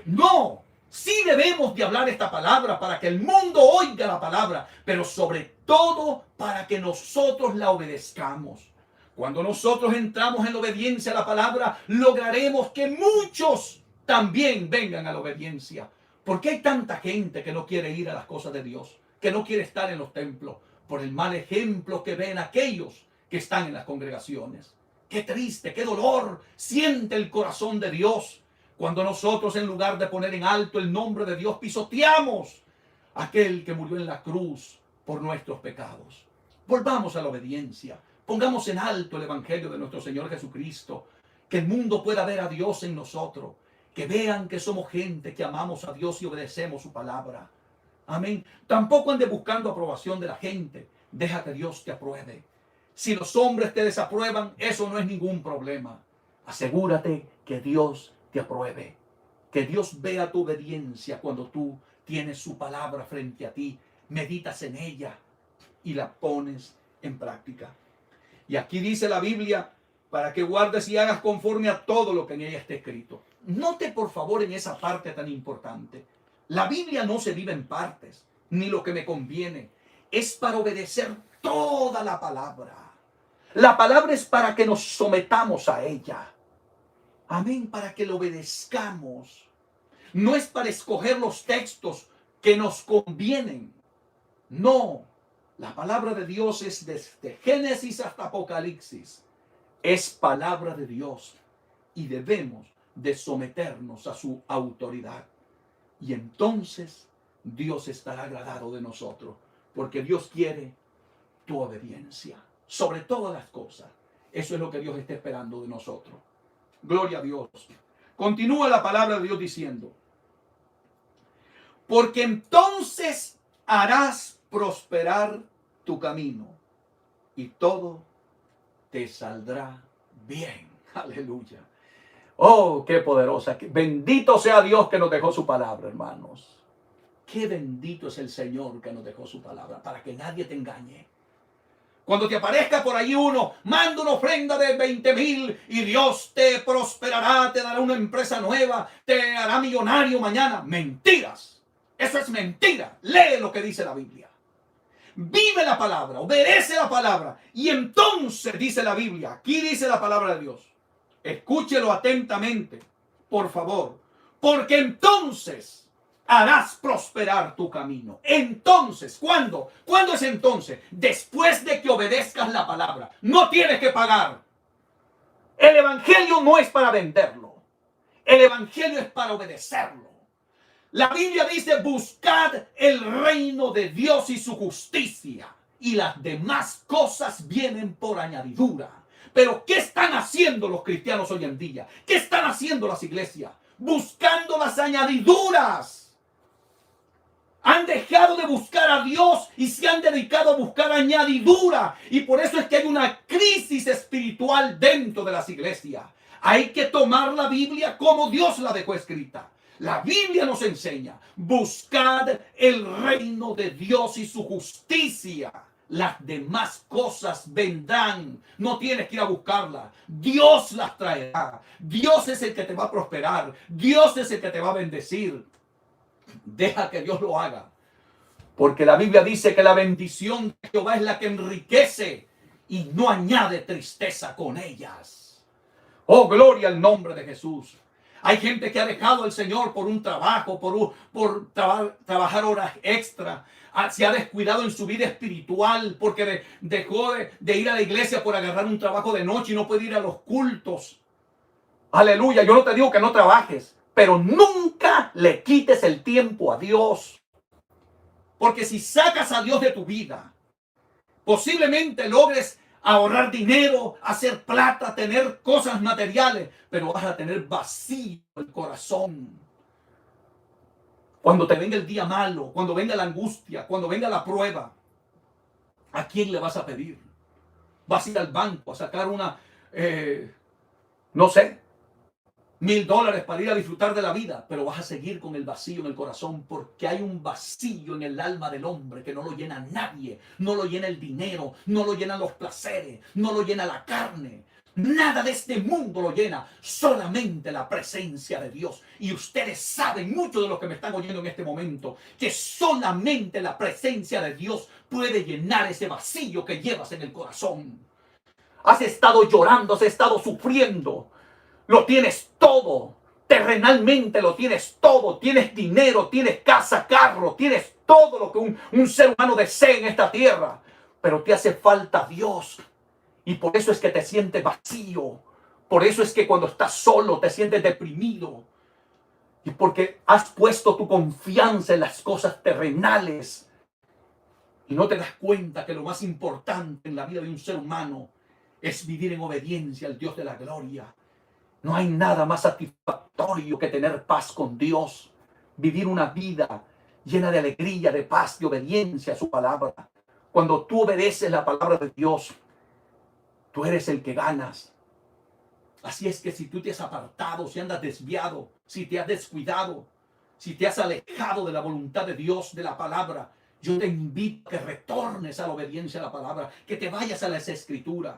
No, sí debemos de hablar esta palabra para que el mundo oiga la palabra, pero sobre todo para que nosotros la obedezcamos. Cuando nosotros entramos en la obediencia a la palabra, lograremos que muchos también vengan a la obediencia. ¿Por qué hay tanta gente que no quiere ir a las cosas de Dios? Que no quiere estar en los templos por el mal ejemplo que ven aquellos que están en las congregaciones. Qué triste, qué dolor siente el corazón de Dios cuando nosotros, en lugar de poner en alto el nombre de Dios, pisoteamos a aquel que murió en la cruz por nuestros pecados. Volvamos a la obediencia. Pongamos en alto el evangelio de nuestro Señor Jesucristo. Que el mundo pueda ver a Dios en nosotros. Que vean que somos gente que amamos a Dios y obedecemos su palabra. Amén. Tampoco ande buscando aprobación de la gente. Deja que Dios te apruebe. Si los hombres te desaprueban, eso no es ningún problema. Asegúrate que Dios te apruebe. Que Dios vea tu obediencia cuando tú tienes su palabra frente a ti. Meditas en ella y la pones en práctica. Y aquí dice la Biblia, para que guardes y hagas conforme a todo lo que en ella está escrito. Note por favor en esa parte tan importante. La Biblia no se vive en partes, ni lo que me conviene. Es para obedecer toda la palabra. La palabra es para que nos sometamos a ella. Amén, para que lo obedezcamos. No es para escoger los textos que nos convienen. No, la palabra de Dios es desde Génesis hasta Apocalipsis. Es palabra de Dios y debemos de someternos a su autoridad. Y entonces Dios estará agradado de nosotros, porque Dios quiere tu obediencia sobre todas las cosas. Eso es lo que Dios está esperando de nosotros. Gloria a Dios. Continúa la palabra de Dios diciendo: porque entonces harás prosperar tu camino y todo te saldrá bien. Aleluya. Oh, qué poderosa. Bendito sea Dios que nos dejó su palabra, hermanos. Qué bendito es el Señor que nos dejó su palabra, para que nadie te engañe. Cuando te aparezca por ahí uno, manda una ofrenda de 20,000 y Dios te prosperará, te dará una empresa nueva, te hará millonario mañana. Mentiras. Eso es mentira. Lee lo que dice la Biblia. Vive la palabra, obedece la palabra. Y entonces dice la Biblia, aquí dice la palabra de Dios. Escúchelo atentamente, por favor. Porque entonces harás prosperar tu camino. Entonces, ¿cuándo? ¿Cuándo es entonces? Después de que obedezcas la palabra. No tienes que pagar. El evangelio no es para venderlo. El evangelio es para obedecerlo. La Biblia dice: buscad el reino de Dios y su justicia, y las demás cosas vienen por añadidura. Pero ¿qué están haciendo los cristianos hoy en día? ¿Qué están haciendo las iglesias? Buscando las añadiduras. Han dejado de buscar a Dios y se han dedicado a buscar añadidura. Y por eso es que hay una crisis espiritual dentro de las iglesias. Hay que tomar la Biblia como Dios la dejó escrita. La Biblia nos enseña: buscad el reino de Dios y su justicia. Las demás cosas vendrán. No tienes que ir a buscarlas. Dios las traerá. Dios es el que te va a prosperar. Dios es el que te va a bendecir. Deja que Dios lo haga. Porque la Biblia dice que la bendición de Jehová es la que enriquece y no añade tristeza con ellas. Oh, gloria al nombre de Jesús. Hay gente que ha dejado al Señor por un trabajo, por trabajar horas extra. Se ha descuidado en su vida espiritual porque dejó de ir a la iglesia por agarrar un trabajo de noche y no puede ir a los cultos. Aleluya. Yo no te digo que no trabajes, pero nunca le quites el tiempo a Dios. Porque si sacas a Dios de tu vida, posiblemente logres ahorrar dinero, hacer plata, tener cosas materiales, pero vas a tener vacío el corazón. Cuando te venga el día malo, cuando venga la angustia, cuando venga la prueba, ¿a quién le vas a pedir? Vas a ir al banco a sacar no sé, $1,000 para ir a disfrutar de la vida, pero vas a seguir con el vacío en el corazón, porque hay un vacío en el alma del hombre que no lo llena nadie. No lo llena el dinero, no lo llenan los placeres, no lo llena la carne. Nada de este mundo lo llena, solamente la presencia de Dios. Y ustedes saben, muchos de los que me están oyendo en este momento, que solamente la presencia de Dios puede llenar ese vacío que llevas en el corazón. Has estado llorando, has estado sufriendo. Lo tienes todo, terrenalmente lo tienes todo, tienes dinero, tienes casa, carro, tienes todo lo que un ser humano desea en esta tierra, pero te hace falta Dios, y por eso es que te sientes vacío, por eso es que cuando estás solo te sientes deprimido, y porque has puesto tu confianza en las cosas terrenales, y no te das cuenta que lo más importante en la vida de un ser humano es vivir en obediencia al Dios de la gloria. No hay nada más satisfactorio que tener paz con Dios, vivir una vida llena de alegría, de paz, de obediencia a su palabra. Cuando tú obedeces la palabra de Dios, tú eres el que ganas. Así es que si tú te has apartado, si andas desviado, si te has descuidado, si te has alejado de la voluntad de Dios, de la palabra, yo te invito a que retornes a la obediencia a la palabra, que te vayas a las Escrituras.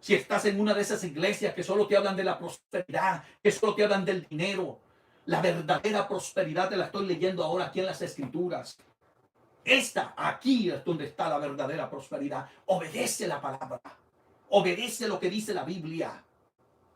Si estás en una de esas iglesias que solo te hablan de la prosperidad, que solo te hablan del dinero, La verdadera prosperidad te la estoy leyendo ahora aquí en las Escrituras. Aquí es donde está la verdadera prosperidad. Obedece la palabra. Obedece lo que dice la Biblia.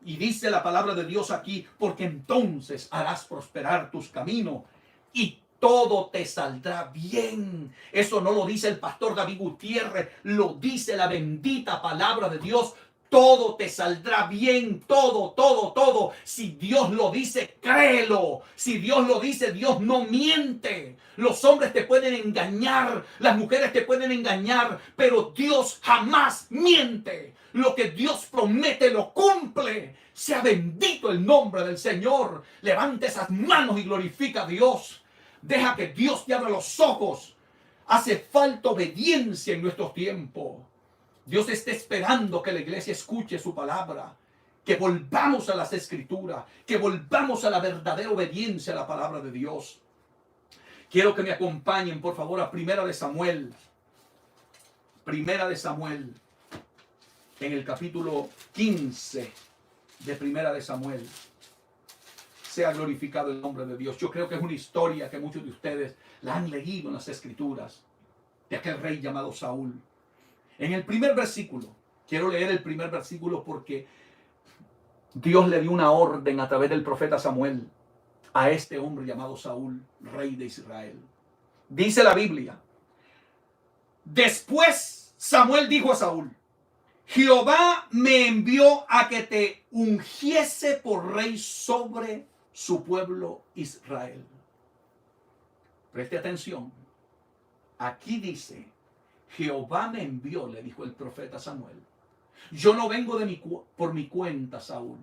Y dice la palabra de Dios aquí, porque entonces harás prosperar tus caminos y todo te saldrá bien. Eso no lo dice el pastor David Gutiérrez, lo dice la bendita palabra de Dios. Todo te saldrá bien, todo, todo, todo. Si Dios lo dice, créelo. Si Dios lo dice, Dios no miente. Los hombres te pueden engañar, las mujeres te pueden engañar, pero Dios jamás miente. Lo que Dios promete lo cumple. Sea bendito el nombre del Señor. Levante esas manos y glorifica a Dios. Deja que Dios te abra los ojos. Hace falta obediencia en nuestros tiempos. Dios está esperando que la iglesia escuche su palabra, que volvamos a las Escrituras, que volvamos a la verdadera obediencia a la palabra de Dios. Quiero que me acompañen, por favor, a Primera de Samuel. Primera de Samuel, en el capítulo 15 de Primera de Samuel. Sea glorificado el nombre de Dios. Yo creo que es una historia que muchos de ustedes la han leído en las Escrituras, de aquel rey llamado Saúl. En el primer versículo, quiero leer el primer versículo porque Dios le dio una orden a través del profeta Samuel a este hombre llamado Saúl, rey de Israel. Dice la Biblia: después Samuel dijo a Saúl: Jehová me envió a que te ungiese por rey sobre su pueblo Israel. Preste atención. Aquí dice: Jehová me envió, le dijo el profeta Samuel. Yo no vengo por mi cuenta, Saúl.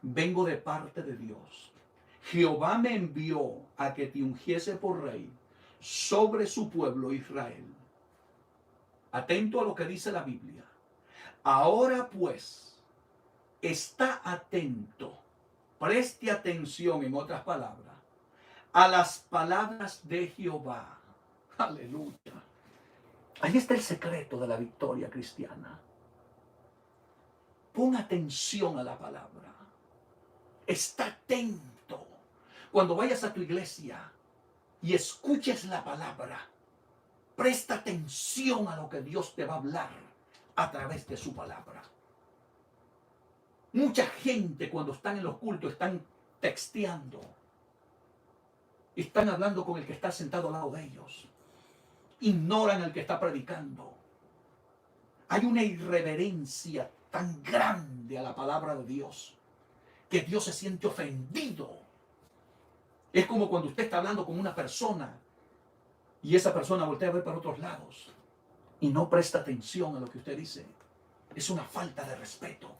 Vengo de parte de Dios. Jehová me envió a que te ungiese por rey sobre su pueblo Israel. Atento a lo que dice la Biblia. Ahora pues, está atento, preste atención, en otras palabras, a las palabras de Jehová. Aleluya. Ahí está el secreto de la victoria cristiana. Pon atención a la palabra. Está atento. Cuando vayas a tu iglesia y escuches la palabra, presta atención a lo que Dios te va a hablar a través de su palabra. Mucha gente cuando están en los cultos están texteando. Están hablando con el que está sentado al lado de ellos. Ignoran al que está predicando. Hay una irreverencia tan grande a la palabra de Dios que Dios se siente ofendido. Es como cuando usted está hablando con una persona y esa persona voltea a ver para otros lados y no presta atención a lo que usted dice. Es una falta de respeto.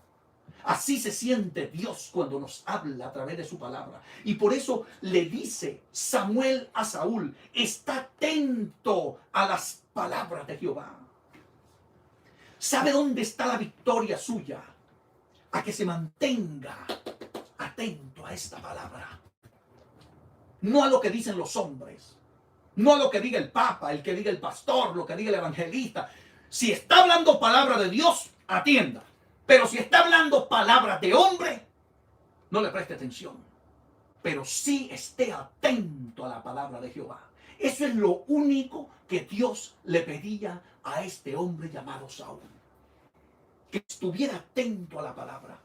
Así se siente Dios cuando nos habla a través de su palabra. Y por eso le dice Samuel a Saúl: está atento a las palabras de Jehová. ¿Sabe dónde está la victoria suya? A que se mantenga atento a esta palabra. No a lo que dicen los hombres. No a lo que diga el papa, el que diga el pastor, lo que diga el evangelista. Si está hablando palabra de Dios, atienda. Pero si está hablando palabras de hombre, no le preste atención. Pero sí esté atento a la palabra de Jehová. Eso es lo único que Dios le pedía a este hombre llamado Saúl. Que estuviera atento a la palabra.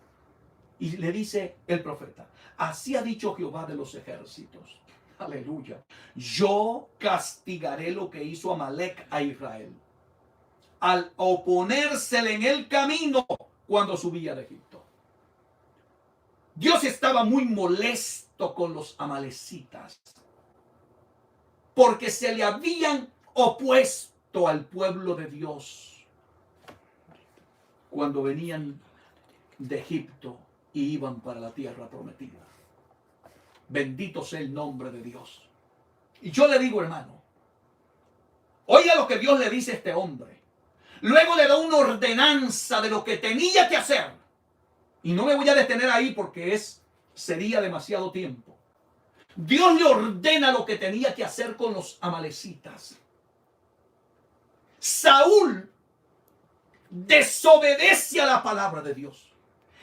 Y le dice el profeta: así ha dicho Jehová de los ejércitos. Aleluya. Yo castigaré lo que hizo Amalec a Israel al oponérsele en el camino cuando subía de Egipto. Dios estaba muy molesto con los amalecitas porque se le habían opuesto al pueblo de Dios cuando venían de Egipto y iban para la tierra prometida. Bendito sea el nombre de Dios. Y yo le digo, hermano, oiga lo que Dios le dice a este hombre. Luego le da una ordenanza de lo que tenía que hacer. Y no me voy a detener ahí porque sería demasiado tiempo. Dios le ordena lo que tenía que hacer con los amalecitas. Saúl desobedece a la palabra de Dios.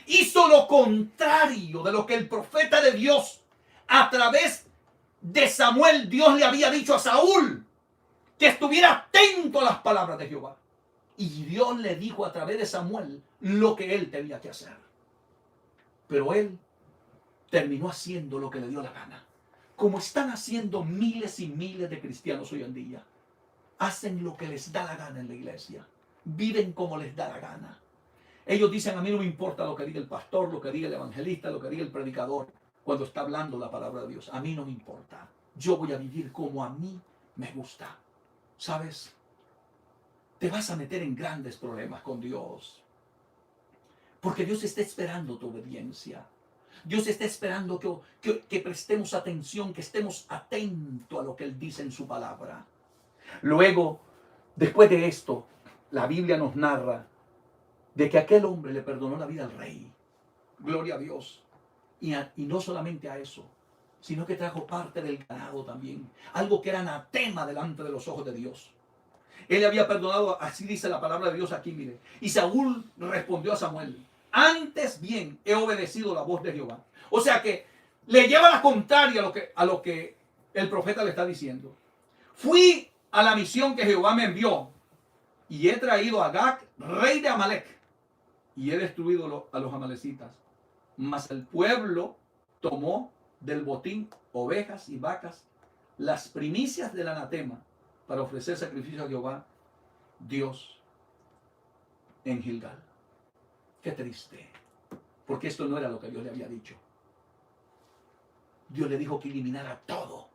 Hizo lo contrario de lo que el profeta de Dios A través de Samuel, Dios le había dicho a Saúl que estuviera atento a las palabras de Jehová. Y Dios le dijo a través de Samuel lo que él tenía que hacer. Pero él terminó haciendo lo que le dio la gana. Como están haciendo miles y miles de cristianos hoy en día. Hacen lo que les da la gana en la iglesia. Viven como les da la gana. Ellos dicen, a mí no me importa lo que diga el pastor, lo que diga el evangelista, lo que diga el predicador, cuando está hablando la palabra de Dios. A mí no me importa. Yo voy a vivir como a mí me gusta. ¿Sabes? Te vas a meter en grandes problemas con Dios. Porque Dios está esperando tu obediencia. Dios está esperando que prestemos atención, que estemos atentos a lo que Él dice en su palabra. Luego, después de esto, la Biblia nos narra de que aquel hombre le perdonó la vida al rey. Gloria a Dios. Y no solamente a eso, sino que trajo parte del ganado también. Algo que era anatema delante de los ojos de Dios. Él le había perdonado, así dice la palabra de Dios aquí, mire. Y Saúl respondió a Samuel, antes bien he obedecido la voz de Jehová. O sea que le lleva la contraria a lo que el profeta le está diciendo. Fui a la misión que Jehová me envió y he traído a Agag, rey de Amalek, y he destruido a los amalecitas. Mas el pueblo tomó del botín ovejas y vacas, las primicias del anatema, para ofrecer sacrificio a Jehová, Dios, en Gilgal. Qué triste, porque esto no era lo que Dios le había dicho. Dios le dijo que eliminara todo,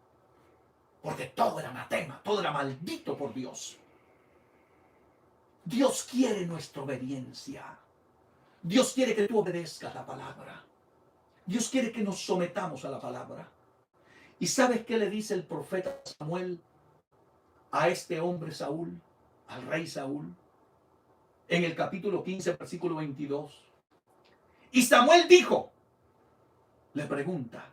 porque todo era anatema, todo era maldito por Dios. Dios quiere nuestra obediencia. Dios quiere que tú obedezcas la palabra. Dios quiere que nos sometamos a la palabra. ¿Y sabes qué le dice el profeta Samuel a este hombre Saúl, al rey Saúl? En el capítulo 15, versículo 22. Y Samuel dijo, le pregunta,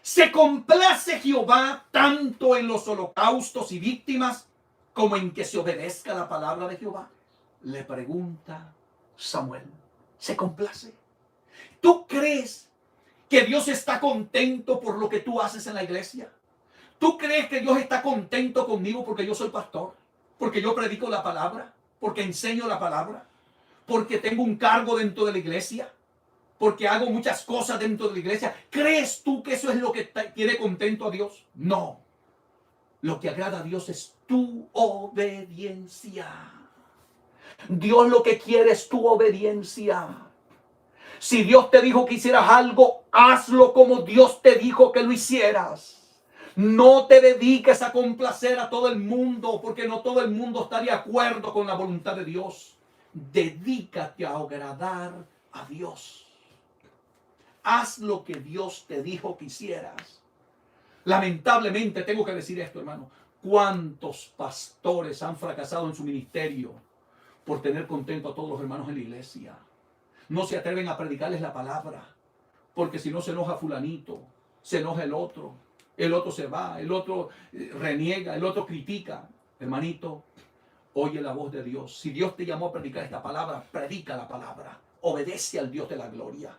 ¿se complace Jehová tanto en los holocaustos y víctimas como en que se obedezca la palabra de Jehová? Le pregunta Samuel, ¿se complace? ¿Tú crees que Dios está contento por lo que tú haces en la iglesia? ¿Tú crees que Dios está contento conmigo porque yo soy pastor? ¿Porque yo predico la palabra? ¿Porque enseño la palabra? ¿Porque tengo un cargo dentro de la iglesia? ¿Porque hago muchas cosas dentro de la iglesia? ¿Crees tú que eso es lo que tiene contento a Dios? No. Lo que agrada a Dios es tu obediencia. Dios lo que quiere es tu obediencia. Si Dios te dijo que hicieras algo, hazlo como Dios te dijo que lo hicieras. No te dediques a complacer a todo el mundo, porque no todo el mundo está de acuerdo con la voluntad de Dios. Dedícate a agradar a Dios. Haz lo que Dios te dijo que hicieras. Lamentablemente tengo que decir esto, hermano. ¿Cuántos pastores han fracasado en su ministerio por tener contento a todos los hermanos en la iglesia? No se atreven a predicarles la palabra, porque si no se enoja fulanito, se enoja el otro se va, el otro reniega, el otro critica. Hermanito, oye la voz de Dios. Si Dios te llamó a predicar esta palabra, predica la palabra. Obedece al Dios de la gloria.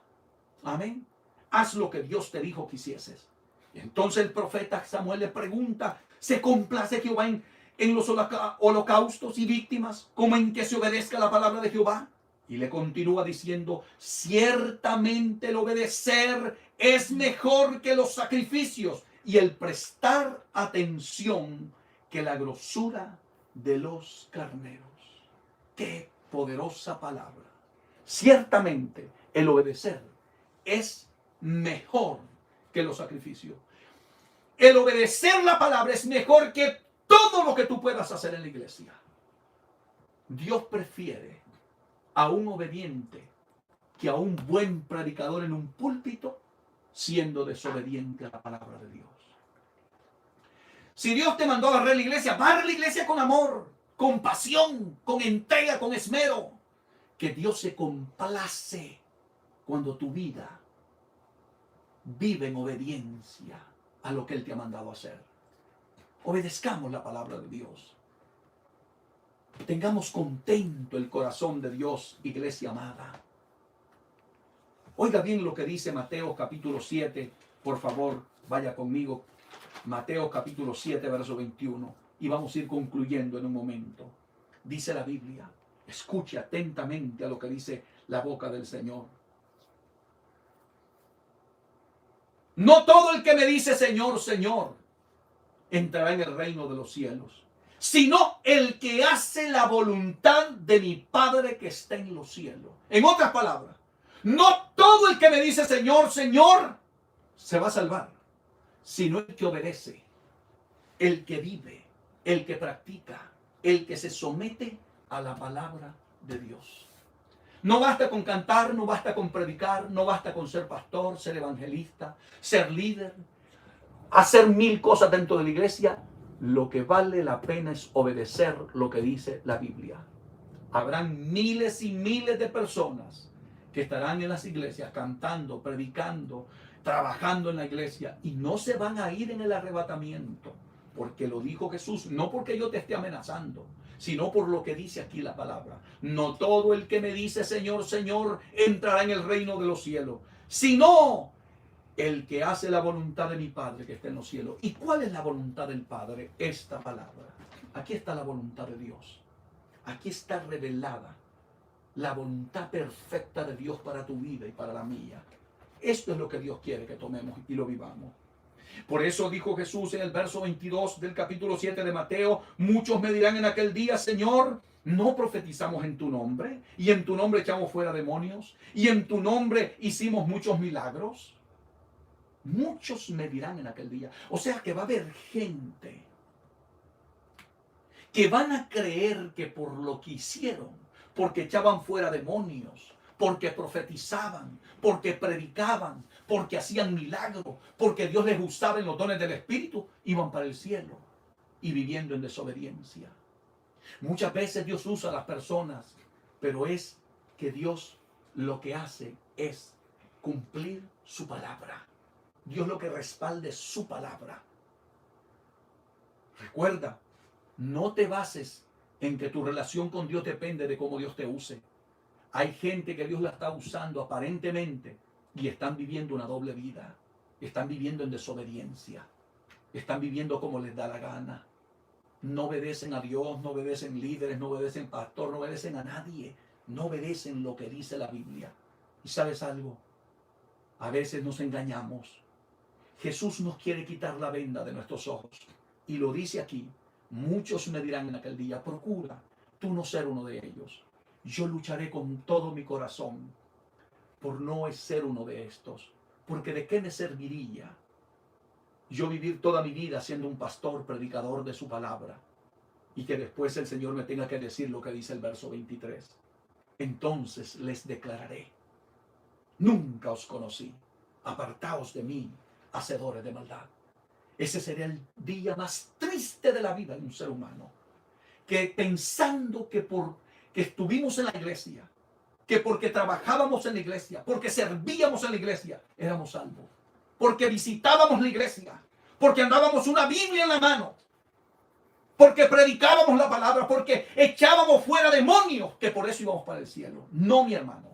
Amén. Haz lo que Dios te dijo que hicieses. Y entonces el profeta Samuel le pregunta, ¿se complace Jehová en los holocaustos y víctimas, como en que se obedezca la palabra de Jehová? Y le continúa diciendo, ciertamente el obedecer es mejor que los sacrificios y el prestar atención que la grosura de los carneros. ¡Qué poderosa palabra! Ciertamente el obedecer es mejor que los sacrificios. El obedecer la palabra es mejor que todo lo que tú puedas hacer en la iglesia. Dios prefiere a un obediente que a un buen predicador en un púlpito siendo desobediente a la palabra de Dios. Si Dios te mandó a barrer la iglesia, barre la iglesia con amor, con pasión, con entrega, con esmero. Que Dios se complace cuando tu vida vive en obediencia a lo que Él te ha mandado a hacer. Obedezcamos la palabra de Dios. Tengamos contento el corazón de Dios, iglesia amada. Oiga bien lo que dice Mateo capítulo 7, Por favor, vaya conmigo. Mateo capítulo 7, verso 21. Y vamos a ir concluyendo en un momento. Dice la Biblia. Escuche atentamente a lo que dice la boca del Señor. No todo el que me dice Señor, Señor, entrará en el reino de los cielos, sino el que hace la voluntad de mi Padre que está en los cielos. En otras palabras, no todo el que me dice Señor, Señor, se va a salvar, sino el que obedece, el que vive, el que practica, el que se somete a la palabra de Dios. No basta con cantar, no basta con predicar, no basta con ser pastor, ser evangelista, ser líder, hacer 1000 cosas dentro de la iglesia. Lo que vale la pena es obedecer lo que dice la Biblia. Habrán miles y miles de personas que estarán en las iglesias cantando, predicando, trabajando en la iglesia y no se van a ir en el arrebatamiento, porque lo dijo Jesús, no porque yo te esté amenazando, sino por lo que dice aquí la palabra. No todo el que me dice Señor, Señor, entrará en el reino de los cielos, sino el que hace la voluntad de mi Padre que está en los cielos. ¿Y cuál es la voluntad del Padre? Esta palabra. Aquí está la voluntad de Dios. Aquí está revelada la voluntad perfecta de Dios para tu vida y para la mía. Esto es lo que Dios quiere que tomemos y lo vivamos. Por eso dijo Jesús en el verso 22 del capítulo 7 de Mateo: muchos me dirán en aquel día, Señor, ¿no profetizamos en tu nombre? Y en tu nombre echamos fuera demonios. Y en tu nombre hicimos muchos milagros. Muchos me dirán en aquel día. O sea que va a haber gente que van a creer que por lo que hicieron, porque echaban fuera demonios, porque profetizaban, porque predicaban, porque hacían milagros, porque Dios les usaba en los dones del Espíritu, iban para el cielo y viviendo en desobediencia. Muchas veces Dios usa a las personas, pero es que Dios lo que hace es cumplir su palabra. Dios lo que respalde es su palabra. Recuerda, no te bases en que tu relación con Dios depende de cómo Dios te use. Hay gente que Dios la está usando aparentemente y están viviendo una doble vida. Están viviendo en desobediencia. Están viviendo como les da la gana. No obedecen a Dios, no obedecen líderes, no obedecen pastor, no obedecen a nadie. No obedecen lo que dice la Biblia. ¿Y sabes algo? A veces nos engañamos. Jesús nos quiere quitar la venda de nuestros ojos. Y lo dice aquí. Muchos me dirán en aquel día, procura tú no ser uno de ellos. Yo lucharé con todo mi corazón por no ser uno de estos. Porque ¿de qué me serviría yo vivir toda mi vida siendo un pastor, predicador de su palabra? Y que después el Señor me tenga que decir lo que dice el verso 23. Entonces les declararé, nunca os conocí, apartaos de mí, hacedores de maldad. Ese sería el día más triste de la vida de un ser humano, que pensando que porque estuvimos en la iglesia, que porque trabajábamos en la iglesia, porque servíamos en la iglesia, éramos salvos, porque visitábamos la iglesia, porque andábamos una Biblia en la mano, porque predicábamos la palabra, porque echábamos fuera demonios, que por eso íbamos para el cielo. No, mi hermano,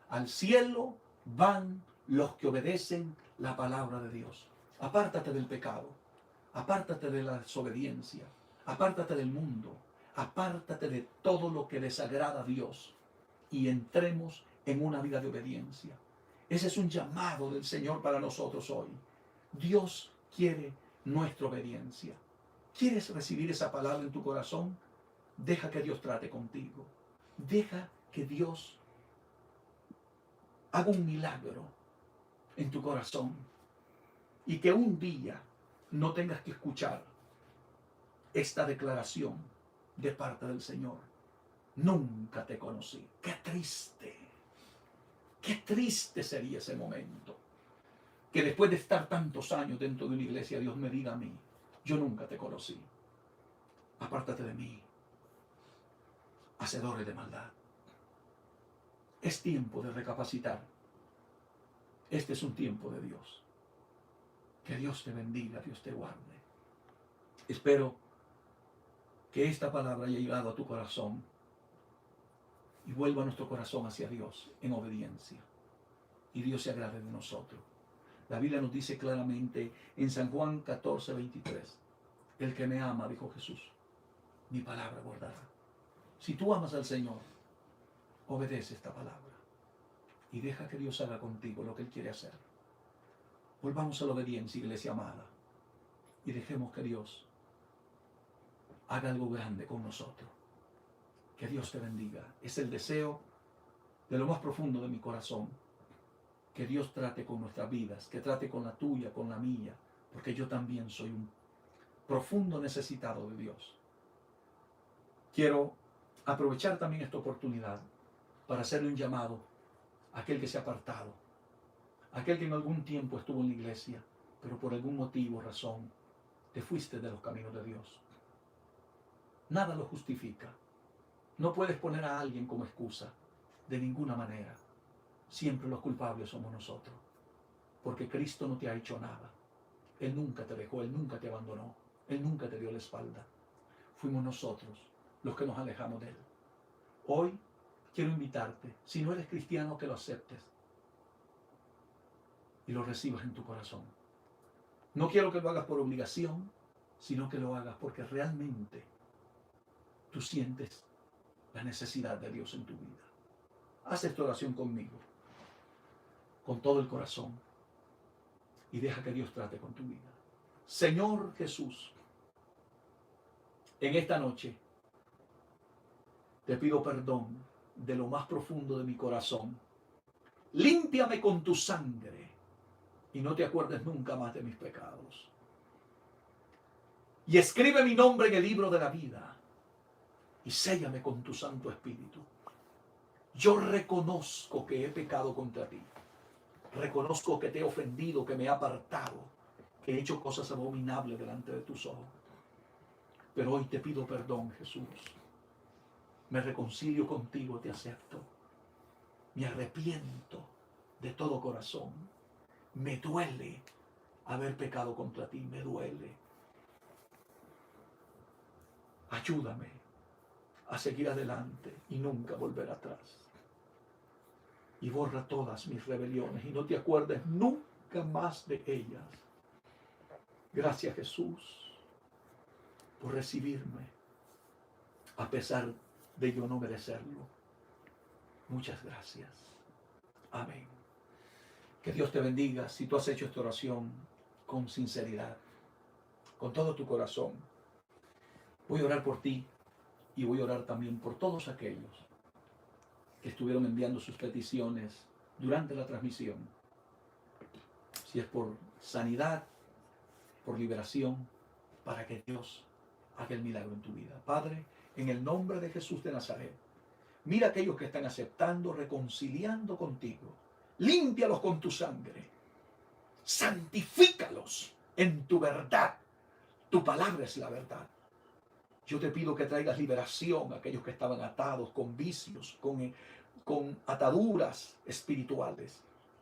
al cielo van los que obedecen la palabra de Dios. Apártate del pecado, apártate de la desobediencia, apártate del mundo, apártate de todo lo que desagrada a Dios y entremos en una vida de obediencia. Ese es un llamado del Señor para nosotros hoy. Dios quiere nuestra obediencia. ¿Quieres recibir esa palabra en tu corazón? Deja que Dios trate contigo. Deja que Dios haga un milagro en tu corazón. Y que un día no tengas que escuchar esta declaración de parte del Señor. Nunca te conocí. ¡Qué triste! ¡Qué triste sería ese momento! Que después de estar tantos años dentro de una iglesia, Dios me diga a mí, yo nunca te conocí. Apártate de mí, hacedores de maldad. Es tiempo de recapacitar. Este es un tiempo de Dios. Que Dios te bendiga, Dios te guarde. Espero que esta palabra haya llegado a tu corazón y vuelva nuestro corazón hacia Dios en obediencia. Y Dios se agrade de nosotros. La Biblia nos dice claramente en San Juan 14:23, el que me ama, dijo Jesús, mi palabra guardará. Si tú amas al Señor, obedece esta palabra y deja que Dios haga contigo lo que Él quiere hacer. Volvamos a la obediencia, iglesia amada, y dejemos que Dios haga algo grande con nosotros. Que Dios te bendiga. Es el deseo de lo más profundo de mi corazón. Que Dios trate con nuestras vidas, que trate con la tuya, con la mía, porque yo también soy un profundo necesitado de Dios. Quiero aprovechar también esta oportunidad para hacerle un llamado a aquel que se ha apartado, aquel que en algún tiempo estuvo en la iglesia, pero por algún motivo o razón te fuiste de los caminos de Dios. Nada lo justifica. No puedes poner a alguien como excusa, de ninguna manera. Siempre los culpables somos nosotros, porque Cristo no te ha hecho nada. Él nunca te dejó, Él nunca te abandonó, Él nunca te dio la espalda. Fuimos nosotros los que nos alejamos de Él. Hoy quiero invitarte, si no eres cristiano, que lo aceptes y lo recibas en tu corazón. No quiero que lo hagas por obligación, sino que lo hagas porque realmente tú sientes la necesidad de Dios en tu vida. Haz esta oración conmigo, con todo el corazón, y deja que Dios trate con tu vida. Señor Jesús, en esta noche te pido perdón de lo más profundo de mi corazón. Límpiame con tu sangre y no te acuerdes nunca más de mis pecados. Y escribe mi nombre en el libro de la vida y séllame con tu Santo Espíritu. Yo reconozco que he pecado contra ti. Reconozco que te he ofendido, que me he apartado, que he hecho cosas abominables delante de tus ojos. Pero hoy te pido perdón, Jesús. Me reconcilio contigo, te acepto. Me arrepiento de todo corazón. Me duele haber pecado contra ti, me duele. Ayúdame a seguir adelante y nunca volver atrás. Y borra todas mis rebeliones y no te acuerdes nunca más de ellas. Gracias, Jesús, por recibirme a pesar de yo no merecerlo. Muchas gracias. Amén. Que Dios te bendiga si tú has hecho esta oración con sinceridad, con todo tu corazón. Voy a orar por ti y voy a orar también por todos aquellos que estuvieron enviando sus peticiones durante la transmisión. Si es por sanidad, por liberación, para que Dios haga el milagro en tu vida. Padre, en el nombre de Jesús de Nazaret, mira a aquellos que están aceptando, reconciliando contigo. Límpialos con tu sangre. Santifícalos en tu verdad. Tu palabra es la verdad. Yo te pido que traigas liberación a aquellos que estaban atados con vicios, con ataduras espirituales.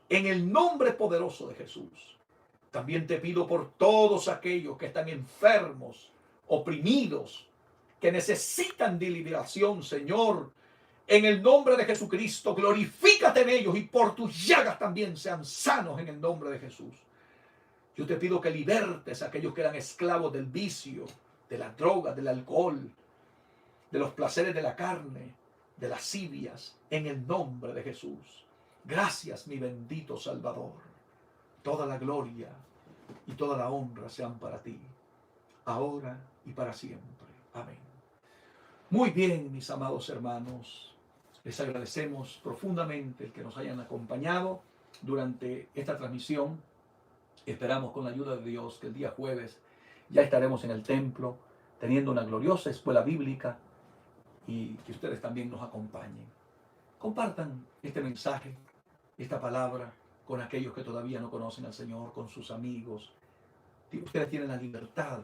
En el nombre poderoso de Jesús. También te pido por todos aquellos que están enfermos, oprimidos, que necesitan de liberación, Señor. En el nombre de Jesucristo, glorifícate en ellos y por tus llagas también sean sanos en el nombre de Jesús. Yo te pido que libertes a aquellos que eran esclavos del vicio, de la droga, del alcohol, de los placeres de la carne, de lascivias, en el nombre de Jesús. Gracias, mi bendito Salvador. Toda la gloria y toda la honra sean para ti, ahora y para siempre. Amén. Muy bien, mis amados hermanos, les agradecemos profundamente el que nos hayan acompañado durante esta transmisión. Esperamos con la ayuda de Dios que el día jueves ya estaremos en el templo teniendo una gloriosa escuela bíblica y que ustedes también nos acompañen. Compartan este mensaje, esta palabra con aquellos que todavía no conocen al Señor, con sus amigos. Ustedes tienen la libertad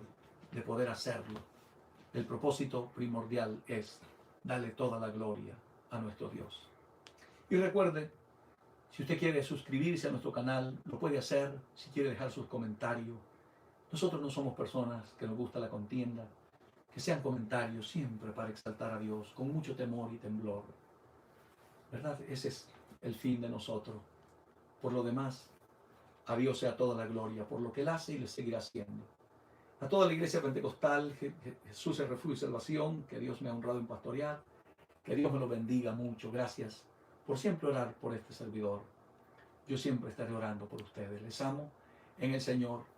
de poder hacerlo. El propósito primordial es darle toda la gloria a nuestro Dios. Y recuerde, si usted quiere suscribirse a nuestro canal, lo puede hacer. Si quiere dejar sus comentarios. Nosotros no somos personas que nos gusta la contienda. Que sean comentarios siempre para exaltar a Dios, con mucho temor y temblor. ¿Verdad? Ese es el fin de nosotros. Por lo demás, A Dios sea toda la gloria por lo que Él hace y le seguirá haciendo. A toda la iglesia pentecostal, Jesús es refugio y salvación, que Dios me ha honrado en pastorear, que Dios me lo bendiga mucho. Gracias por siempre orar por este servidor. Yo siempre estaré orando por ustedes. Les amo en el Señor.